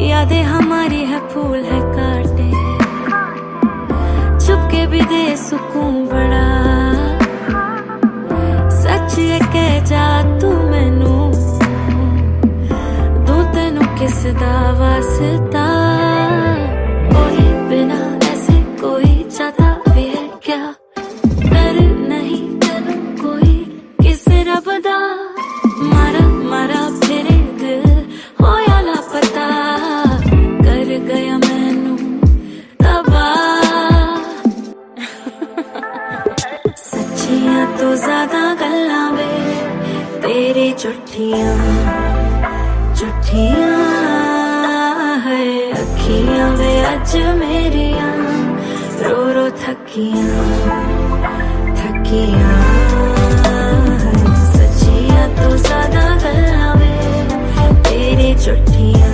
यादें हमारी है फूल है काटे चुपके भी दे सुकून बड़ा सच है कह जा तू मैनू दू तेनू किस दा वास्ता ओए बिना ऐसे कोई जाता भी है क्या डर नहीं तेनू कोई किस रब दा मारा मारा फिरे दिल होया लापता कर गया मैनू तबाह सच्चियां तो ज्यादा गल्लां वे तेरी झूठियां झूठियां है अखियां वे अज मेरियां रो रो थकियां थकियां सच्चियां तो ज्यादा गल्लां वे तेरी झूठियां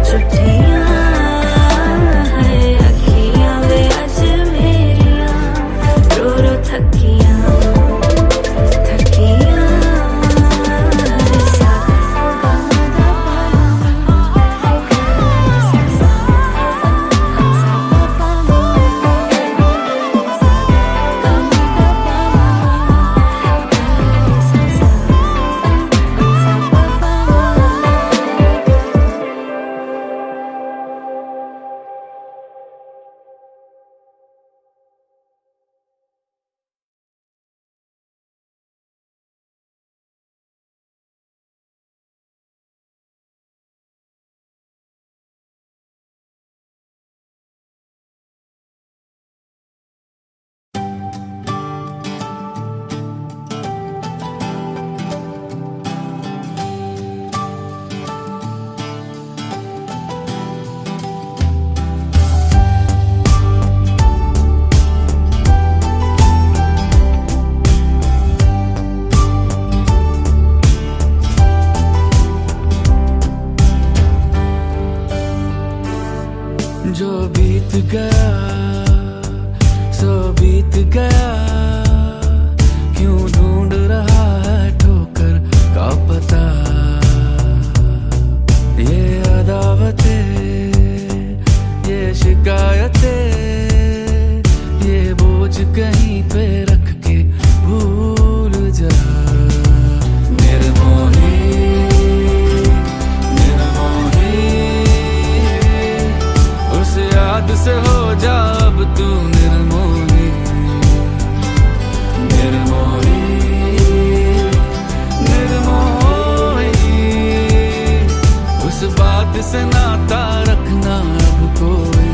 झूठियां है अखियां वे अज मेरियां रो रो थकियां थकियां जो बीत गया सो बीत गया क्यों ढूंढ रहा है ठोकर का पता ये अदावतें ये शिकायतें ये बोझ कहीं पे रख के भूल जा निर्मोही उस याद से हो जा अब तू निर्मोही निर्मोही निर्मोही उस बात से नाता रखना अब कोई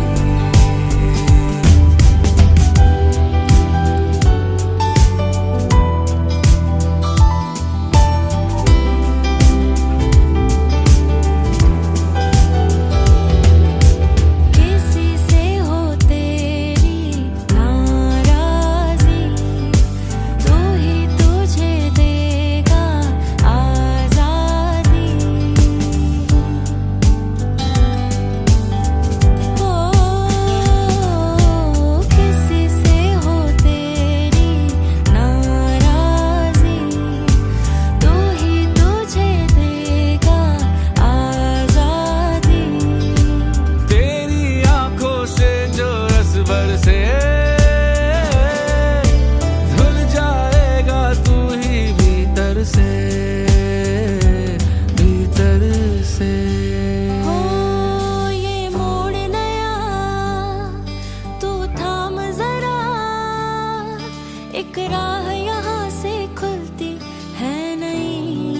एक राह यहाँ से खुलती है नहीं।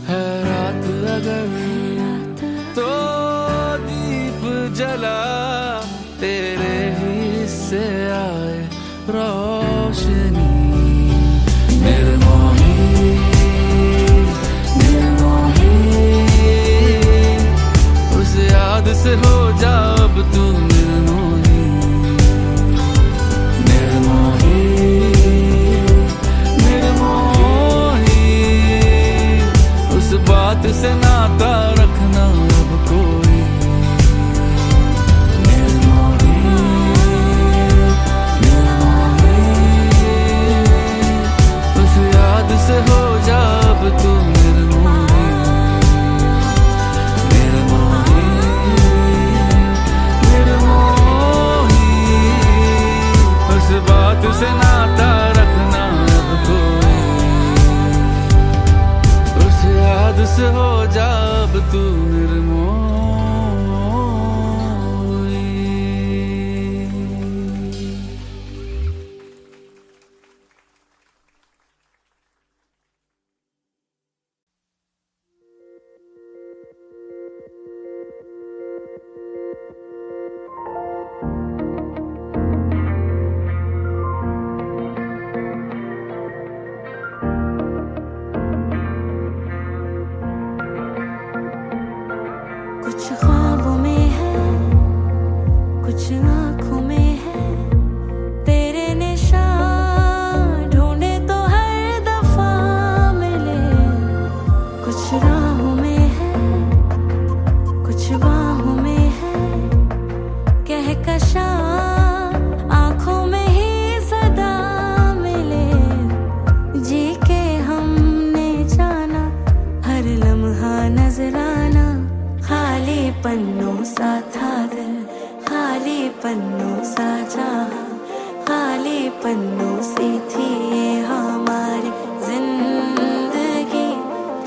है रात अगर तो दीप जला, तेरे ही से आए रोशनी। निर्मोही निर्मोही, उस याद से हो जा अब तू निर्मोही। निर्मोही निर्मोही, उस बात से नाता रखना अब कोई। निर्मोही निर्मोही, उस याद से हो जा अब तू निर्मोही। निर्मोही निर्मोही, उस बात से नाता रखना अब कोई। उस याद से हो जा अब तू निर्मोही। कुछ ख्वाबों में है, कुछ आँखों में है तेरे निशान, ढूंढे तो हर दफा मिले। कुछ राहों में है, कुछ बाहों में है कहकशां, आँखों में ही सदा मिले। जी के हमने जाना हर लम्हा नजराना, खाली पन्नों सा था दिल, खाली पन्नों सा जहां, खाली पन्नों सी थी ये हमारी जिंदगी।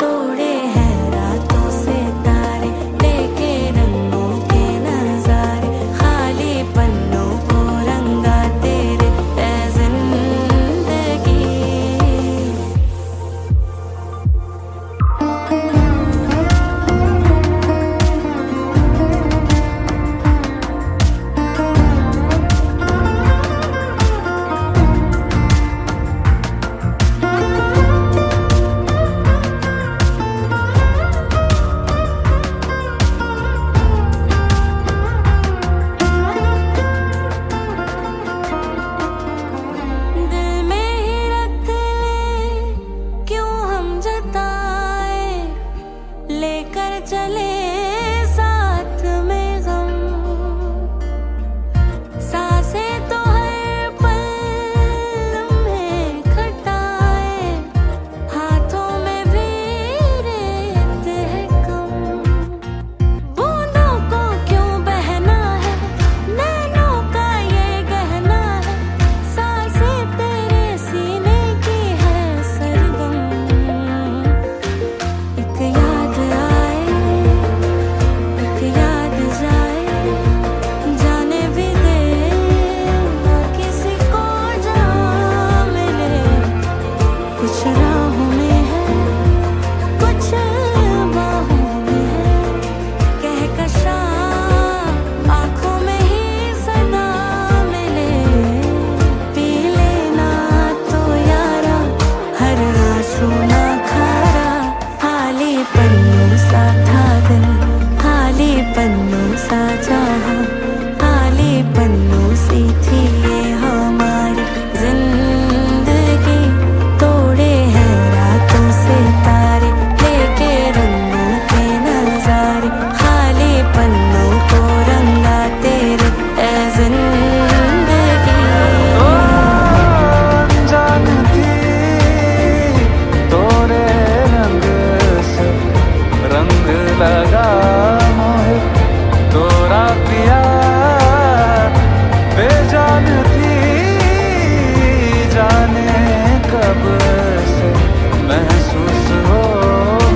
तोड़े हैं रातों से तारे, लेके रंगों के नजारे, खाली पन्नों को रंगा तेरे ए जिंदगी। दिल में ही रख ले क्यों हम जताए, लेकर चले साथ में गम। सांसें तो हर पल लम्हे खटाए, हाथों में भी रेत है कम। बूंदों को क्यों बहना है, नैनों का ये गहना है, सांसें तेरे सीने की है सरगम। एक याद आए, एक याद जाए, जाने भी दे ना किसी को जहाँ मिले। कुछ राहों में है, कुछ बाहों में है कहकशां, आँखों में ही सदा मिले। पी लेना तो यारा हर आंसू ना खारा, खाली पन्नों सा था दिल, खाली पन्नों सा जहां, खाली पन्नों सी थी ये हमारी जिंदगी। तोड़े हैं रातों से तारे, लेके रंगों के नजारे, खाली पन्नों को रंगा तेरे ए जिंदगी। अनजान थी तोरे रंग से रंग लगा मोहे, तोरा पिया बेजान थी, जाने कब से महसूस हो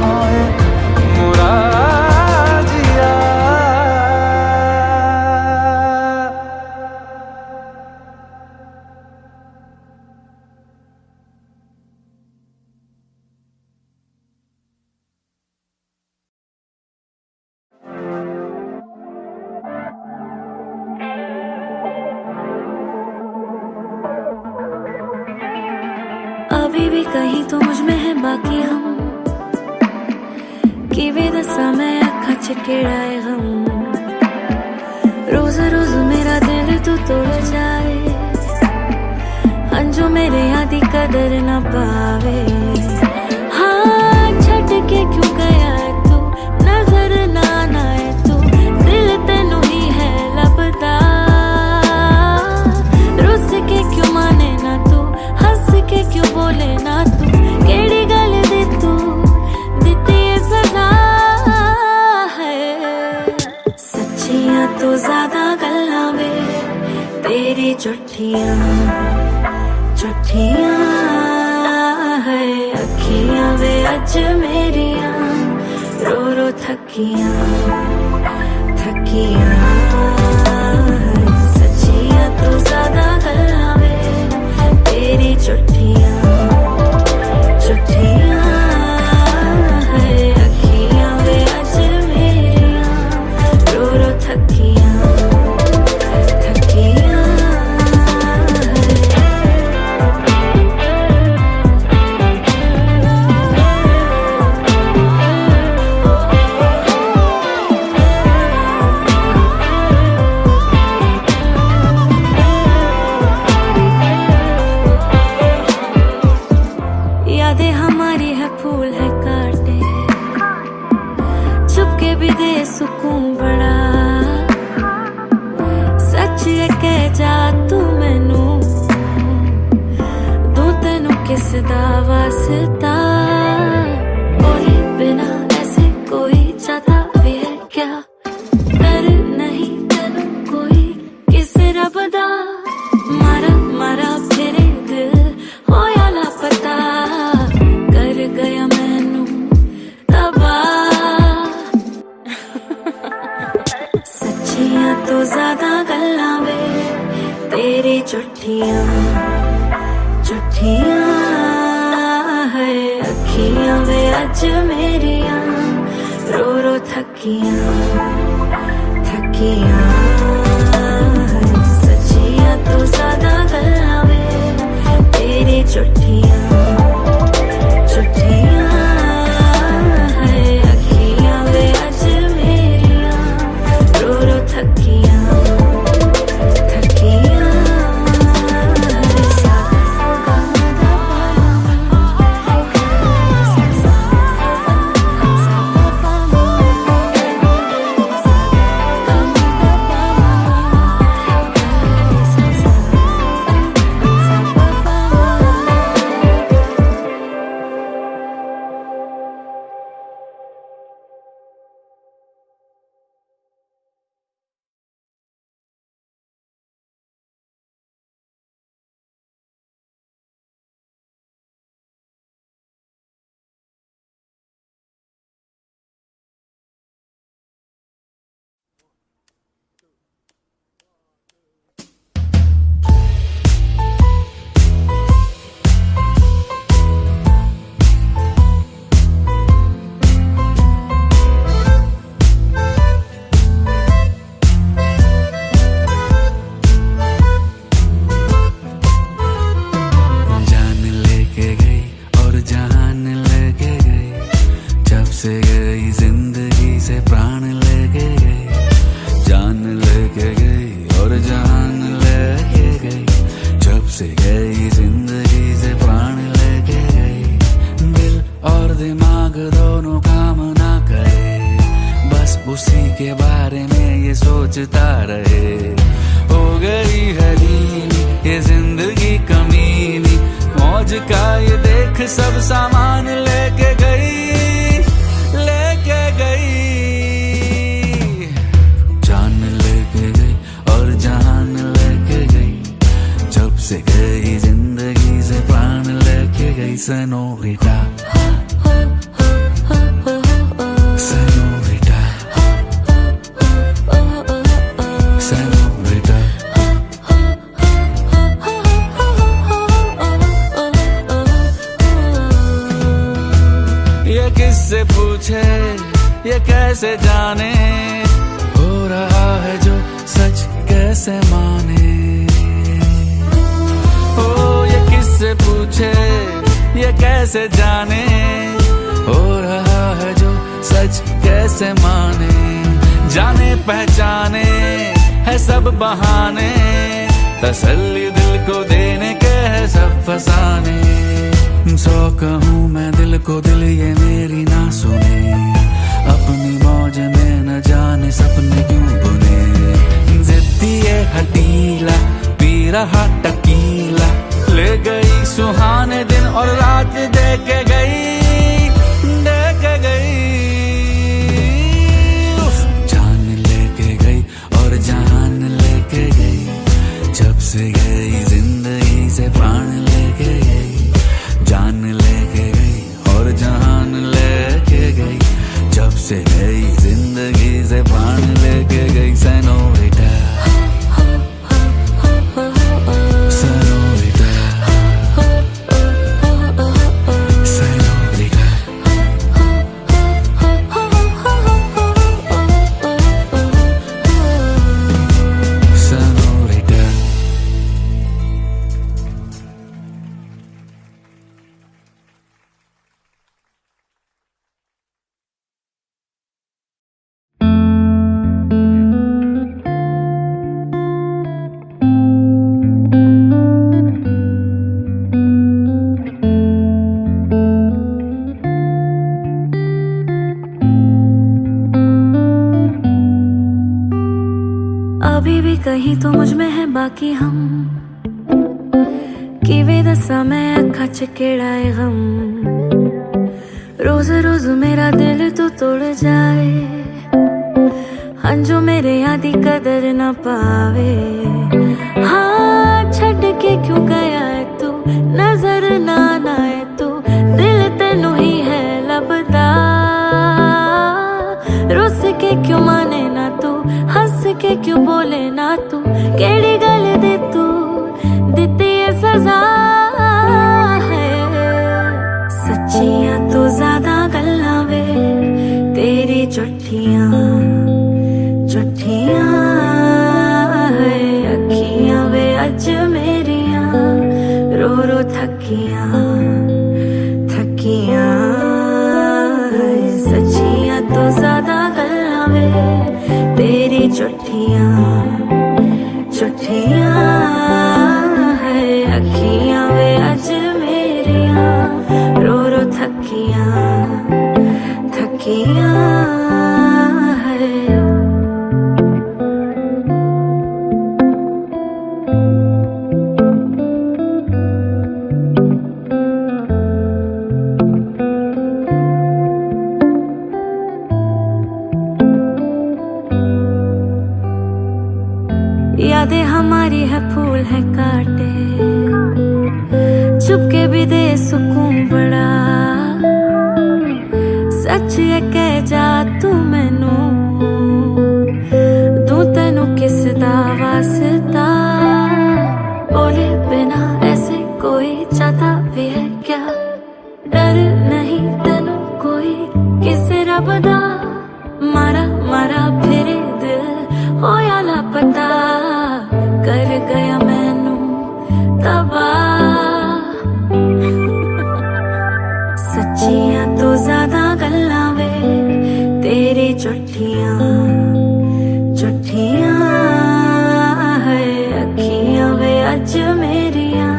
मोहे मुरा जिया। भी कहीं तो मुझ में है बाकी हम किवे दसा मैं अखा चिकेड़ाए हम रोज रोज मेरा दिल तू तोड़ जाए अंजू मेरे आदि कदर न पावे हाँ छट के क्यों गया तू नजर ना आए तू दिल तेनू ही है लपदा रुस के क्यों माने ना तू हंस के क्यों बोले ना तू केड़ी गल दे तू दिती सजा है सच्चियां तो ज्यादा गल्लां वे तेरी झूठियां है अखियां वे अज मेरियां रो रो थकियां सच्चियां तो ज्यादा गल्लां वे तेरी झूठियां है अखियां वे अज मेरियां रो रो थकियां यादें हमारी है फूल है काटे चुपके भी दे सुकून बड़ा सच है कह जा तू मैनू दू तेनू किस दा वास्ता ओए बिना ऐसे कोई जाता भी है क्या डर नहीं तेनू कोई किस रब दा मारा मारा फिरे दिल होया लापता कर गया मैनू तबाह सच्चियां तो ज्यादा गल्लां वे तेरी झूठियां है अखियां वे अज मेरियां रो रो थकियां सच्चियां तो ज्यादा गल्लां वे तेरी झूठियां है अखियां वे अज मेरियां रो रो थकियां सोचता रहे हो गई है नीली ये जिंदगी कमीनी मौज का ये देख सब सामान लेके गई जान लेके गई और जान लेके गई जब से गई जिंदगी से प्राण लेके गई सनोरिटा किससे पूछे ये कैसे जाने हो रहा है जो सच कैसे माने ओ ये किससे पूछे ये कैसे जाने, हो रहा है जो सच कैसे माने, जाने पहचाने है सब बहाने, तसल्ली दिल को देने के है सब फसाने। सौ कहूँ मैं दिल को दिल ये मेरी ना सुने, अपनी मौज में न जाने सपने क्यों बुने। जिद्दी ये हटीला पी रहा टकीला, ले गई सुहाने दिन और रात दे के गई, दे के गई। जान लेके गई और जान लेके गई, जब से गई जिंदगी से प्राण लेके गई। जान लेके गई और जान लेके गई, जब से गई जिंदगी से प्राण लेके गई। Senorita, senorita, senorita. Senorita. अभी भी कहीं तो मुझ में है बाकी हम, किवे दसा मैं अखा च केड़ा है गम। रोज रोज मेरा दिल तो तोड़ जाए, हंजो मेरे यादी कदर ना पावे। हाँ छड़ के क्यों गया है तू, नजर ना आए तू, दिल तेनू ही है लबदा। रुस के क्यों माने ना तू, हंस के क्यों बोले ना तू, केड़ी गल दे तू दिती है सजा है। सच्चियां तो ज्यादा गल्लां वे तेरी झूठियां झूठियां है। अखियां वे अज मेरियां रो रो थकियां थकियां है। सच्चियां तो ज्यादा गल्लां वे तेरी झूठियां झूठियां है। अखियां वे अज मेरियां रो रो थकियां थकियां है। यादें हमारी है फूल है काटे, चुपके भी दे सुकून बड़ा। सच है कह जा तू मैनू, तू तेनू किस दा वास्ता। बोले बिना ऐसे कोई चाहता भी है क्या, डर नहीं तेनू कोई किसे रब दा। मारा मारा फिरे दिल होया लापता, कर गया मैनू तबाह। सच्चियां तो ज्यादा गल्लां वे तेरी झूठियां झूठियां है। अखियां वे अज मेरियां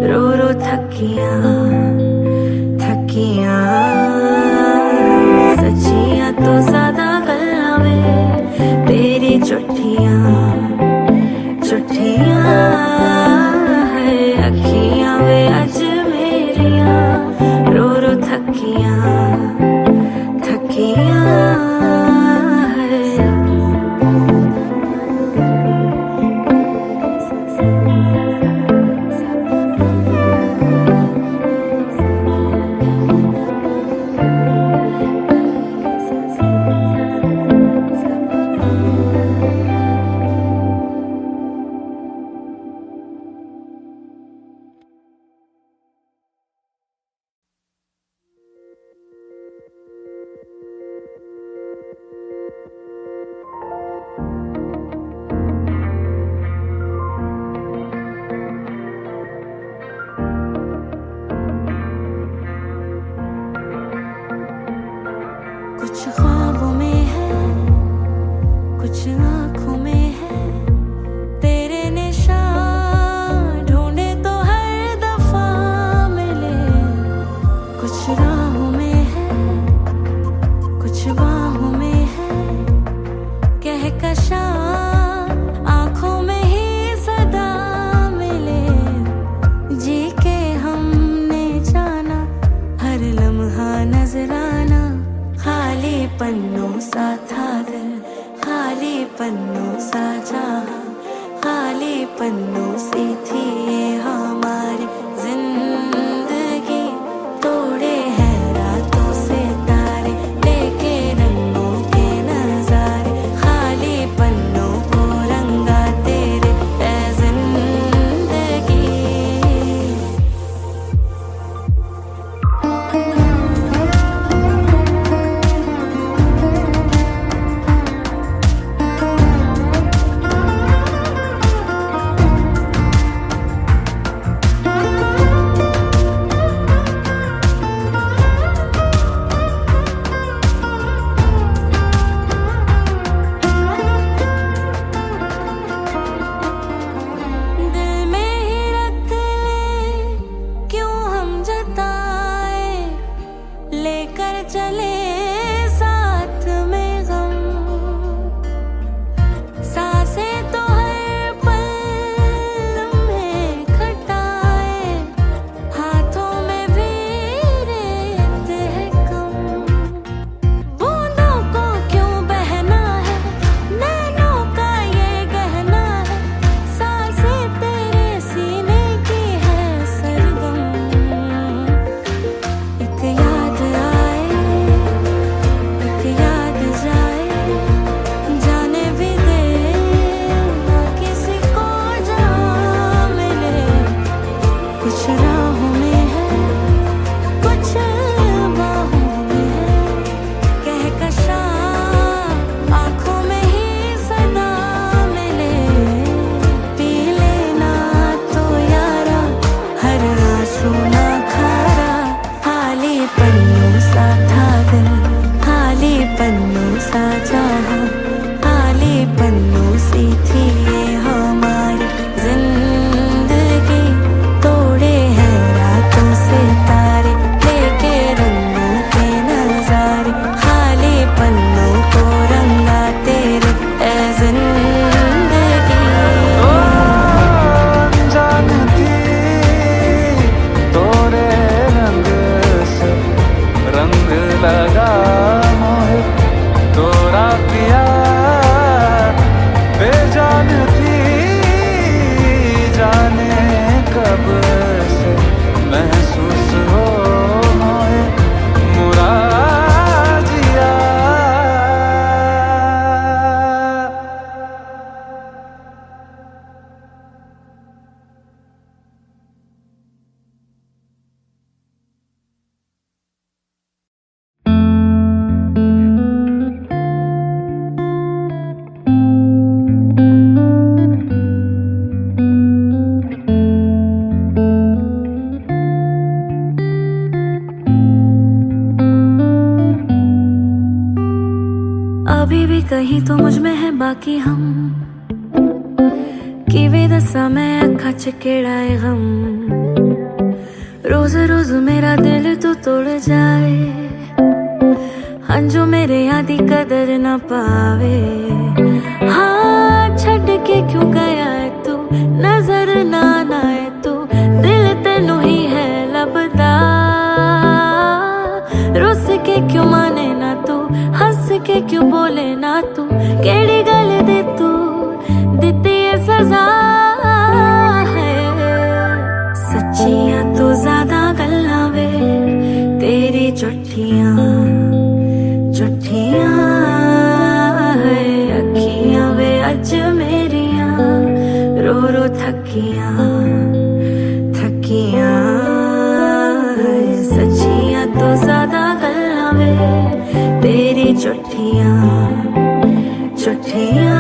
रो रो थकियां थकियां। सच्चियां तो ज्यादा गल्लां वे तेरी झूठियां झूठियां है। अखियां वे अज मेरियां रो रो थकियां थकियां है। खाली पन्नों से थी ये हमारी जिंदगी, तोड़े हैं रातों से तारे, लेके रंगों के नजारे, खाली पन्नों को रंगा तेरे ऐ जिंदगी। दिल में ही रख ले क्यों हम जताए, लेकर चले साथ में गम, सांसें तो हर पल लम्हे खटाए, हाथों में भी रेत है कम, बूंदों को क्यों बहना है, नैनों का ये गहना है, सांसें तेरे सीने की है सरगम। एक याद आए, एक याद जाए, जाने भी दे ना किसी को जहाँ मिले, कुछ राहों में है, कुछ बाहों में है, कहकशां आँखों में ही सदा मिले, पी लेना तो यारा हर आंसू ना खारा, खाली पन्नों सा था दिल, खाली पन्नों सा जहां, खाली पन्नों सी थी ये हमारी जिंदगी, तोड़े हैं रातों से तारे, लेके रंगों के नजारे, खाली पन्नों को रंगा तेरे ऐ जिंदगी। जानती तोरे रंग से रंग लगा मोहे, तोरा पिया बेजान थी, जाने कब से महसूस हो मोहे मुरा जिया। अभी भी कहीं तो मुझ में है बाकी हम, किਵੇਂ ਦੱਸਾਂ मैं ਅੱਖਾਂ ਚ ਕਿਹੜਾ ਏ गम, रोज रोज मेरा दिल तो तोड़ जाए, हंजू मेरे आदि कदर ना पावे, हाँ छड़ के क्यों गया है तू, नजर ना आए तू, दिल तेनू ही है लभदा, रुस के क्यों माने ना तू, हंस के क्यों बोले ना तू, केड़ी गल दे तू दित्ती है सजा है, सच्चियां तो ज्यादा गल्लां वे तेरी झूठियां झूठियां है, अखियां वे अज मेरियां रो रो थकियां थकियां है, सच्चियां तो ज्यादा गल्लां वे तेरी झूठियां झूठियां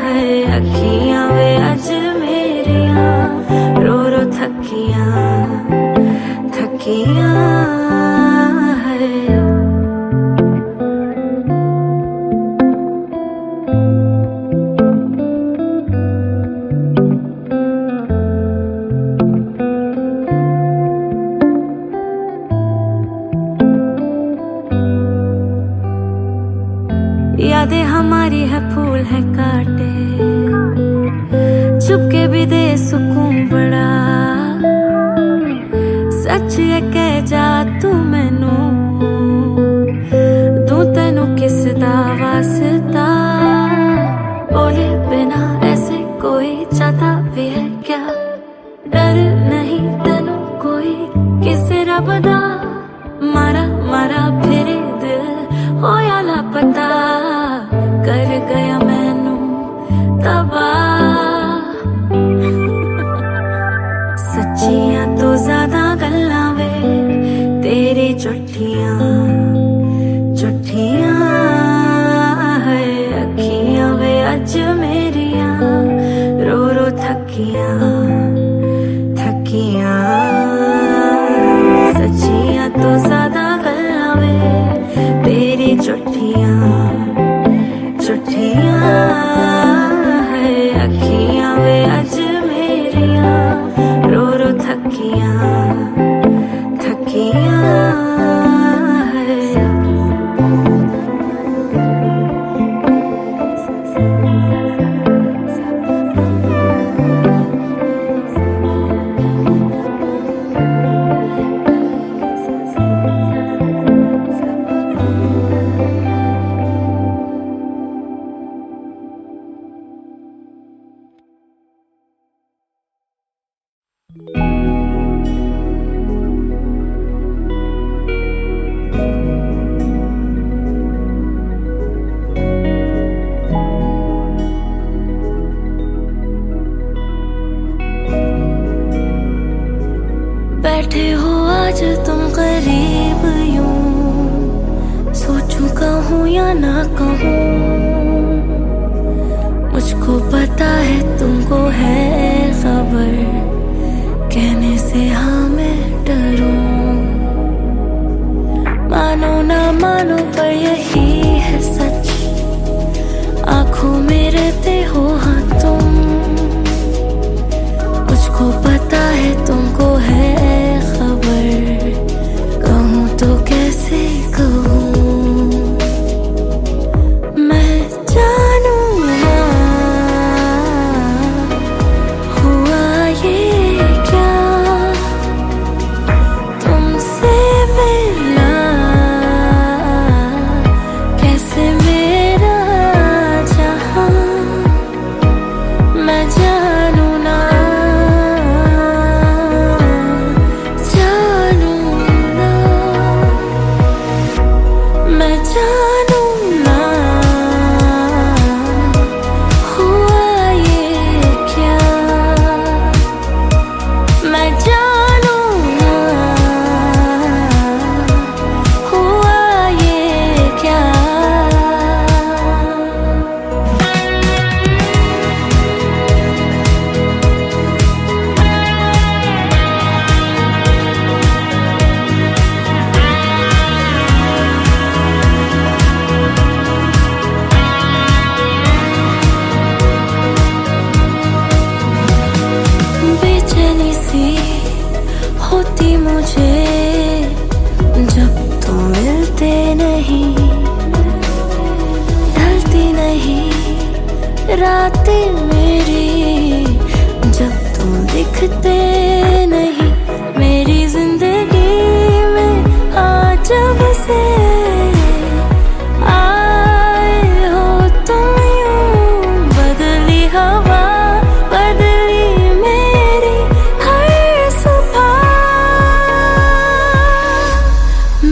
है, अखियां वे अज मेरियां रो रो थकियां थकियां है। यादें हमारी है हवा सच्चियां तो ज्यादा गल्लां वे तेरी झूठियां झूठियां है अखियां वे अज मेरियां रो रो थकियां थकियां सच्चियां तो ज्यादा गल्लां वे तेरी झूठियां झूठियां है अखियां वे अज मेरियां रो रो थकियां थकियां है। बैठे हो आज तुम करीब यूं सोचूं कहूँ या ना कहूँ मुझको पता है तुमको है खबर कहने से हाँ मैं डरूं मानो ना मानो पर यही है सच आँखों में रहते हो हाँ तुम मुझको पता है तुमको है खबर कहूँ तो कैसे कहूँ मैं जानूं ना हुआ ये क्या तुमसे मिला कैसे मेरा जहां मैं जानूं ना मैं जानूं ना हुआ ये क्या मैं जानूं ना हुआ ये क्या बेचैनी सी होती मुझे जब तुम मिलते नहीं ढलती नहीं रातें मेरी जब तुम दिखते नहीं मेरी जिंदगी में आज जब से आए हो तुम यूं बदली हवा बदली मेरी हर सुबह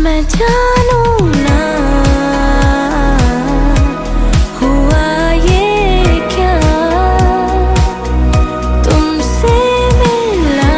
मैं जानूं ना हुआ ये क्या तुमसे मिला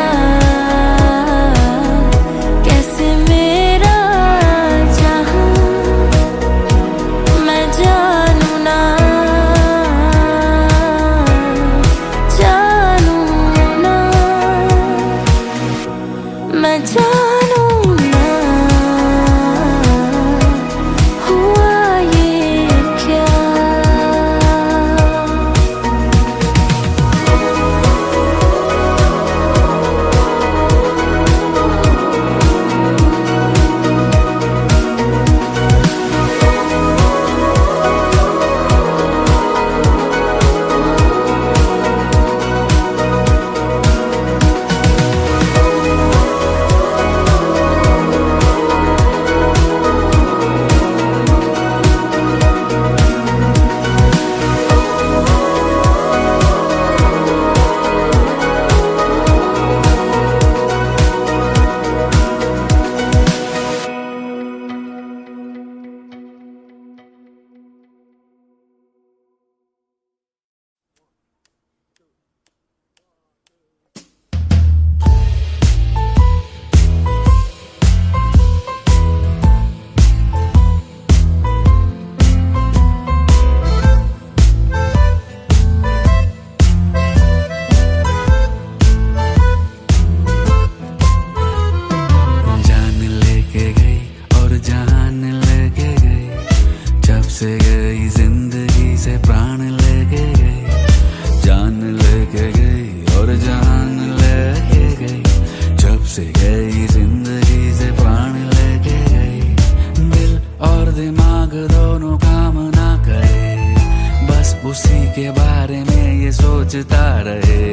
सोचता रहे।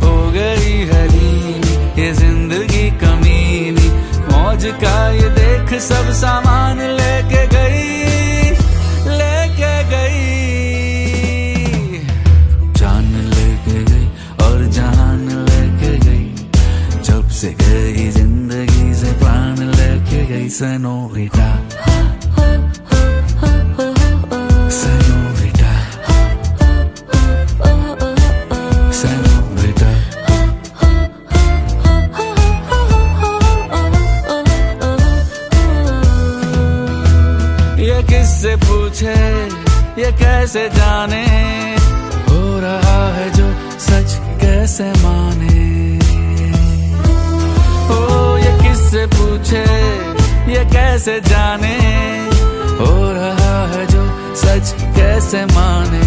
हो गई है नीली ये जिंदगी कमीनी, मौज का ये देख सब सामान लेके गई, लेके गई। जान लेके गई और जान लेके गई, जब से गई जिंदगी से प्राण लेके गई। Senorita, senorita, senorita. ये किससे पूछे, ये कैसे जाने, हो रहा है जो सच कैसे माने। ओ ये किससे पूछे, ये कैसे जाने, हो रहा है जो सच कैसे माने।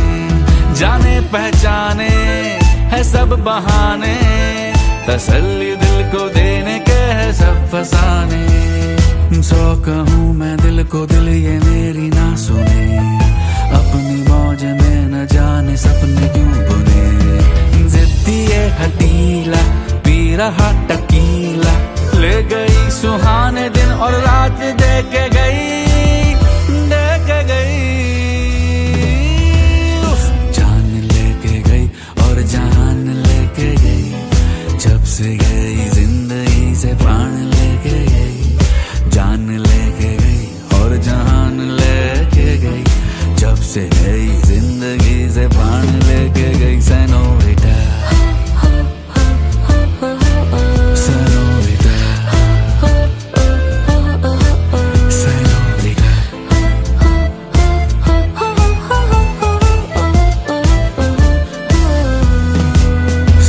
जाने पहचाने है सब बहाने, तसल्ली दिल को देने के है सब फसाने। 100 कहूँ मैं दिल को, दिल ये मेरी ना सुने, अपनी मौज में न जाने सपने क्यों बुने। जिद्दी ये हटीला पी रहा टकीला, ले गई सुहाने दिन और रात दे के गई, दे के गई। जान लेके गई और जान लेके गई, जब से गई जिंदगी से प्राण लेके गई। जान लेके गई और जान लेके गई, जब से गई जिंदगी से प्राण लेके गई। Senorita, senorita, senorita.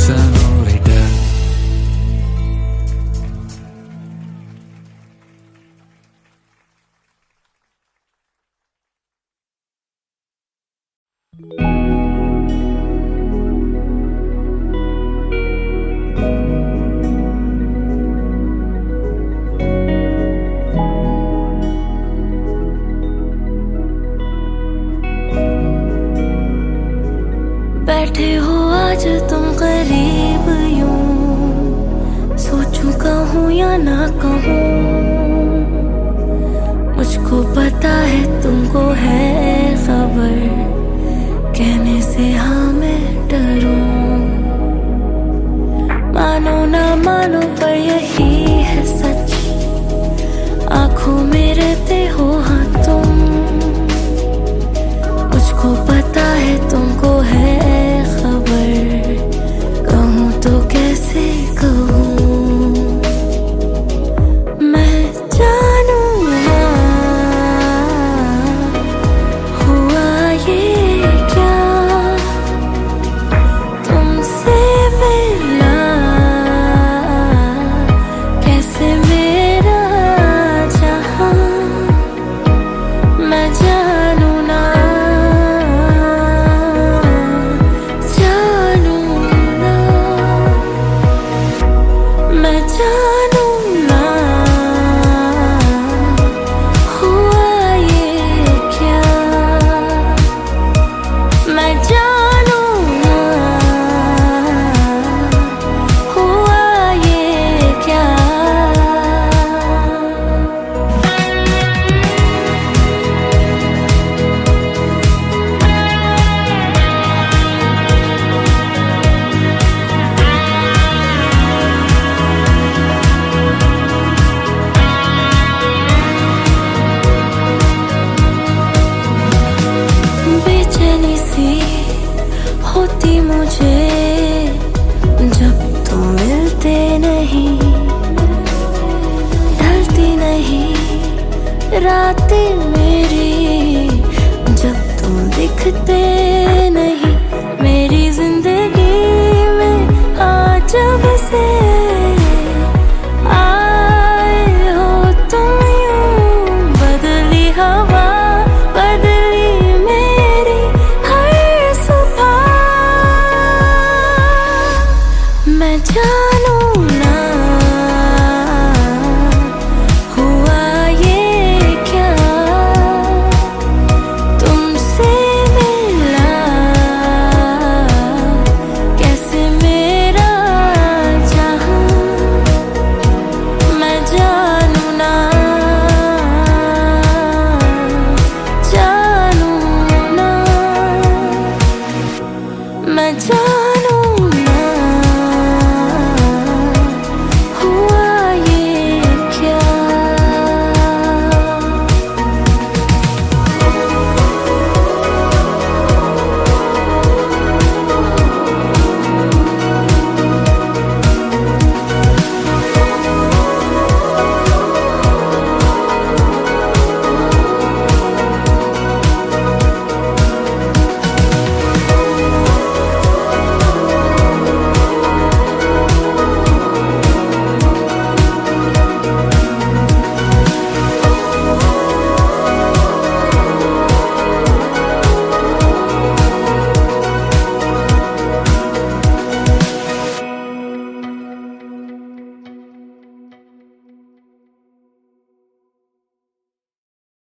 सेनोरिटा। बैठे हो आज तुम करीब यूं, सोचूं कहूँ या ना कहूँ। मुझको पता है तुमको है खबर, कहने से हाँ मैं डरूं। मानो ना मानो पर यही है सच, आंखों में रहते हो हाँ तुम। मुझको पता है तुमको है खबर, कहूँ तो कैसे कहूँ। मैं जानूं ना हुआ ये क्या, तुमसे मिला कैसे मेरा जहां। मैं जानूं ना, मैं जानूं ना हुआ ये क्या। मैं जानूं ना हुआ ये क्या। बेचैनी सी होती मुझे जब तुम मिलते नहीं, ढलती नहीं रातें मेरी जब तुम दिखते नहीं। मेरी जिंदगी में आज जब से आए हो तुम यूं, बदली हवा बदली मेरी हर सुबह। मैं जानूं ना हुआ ये क्या, तुमसे मिला जाए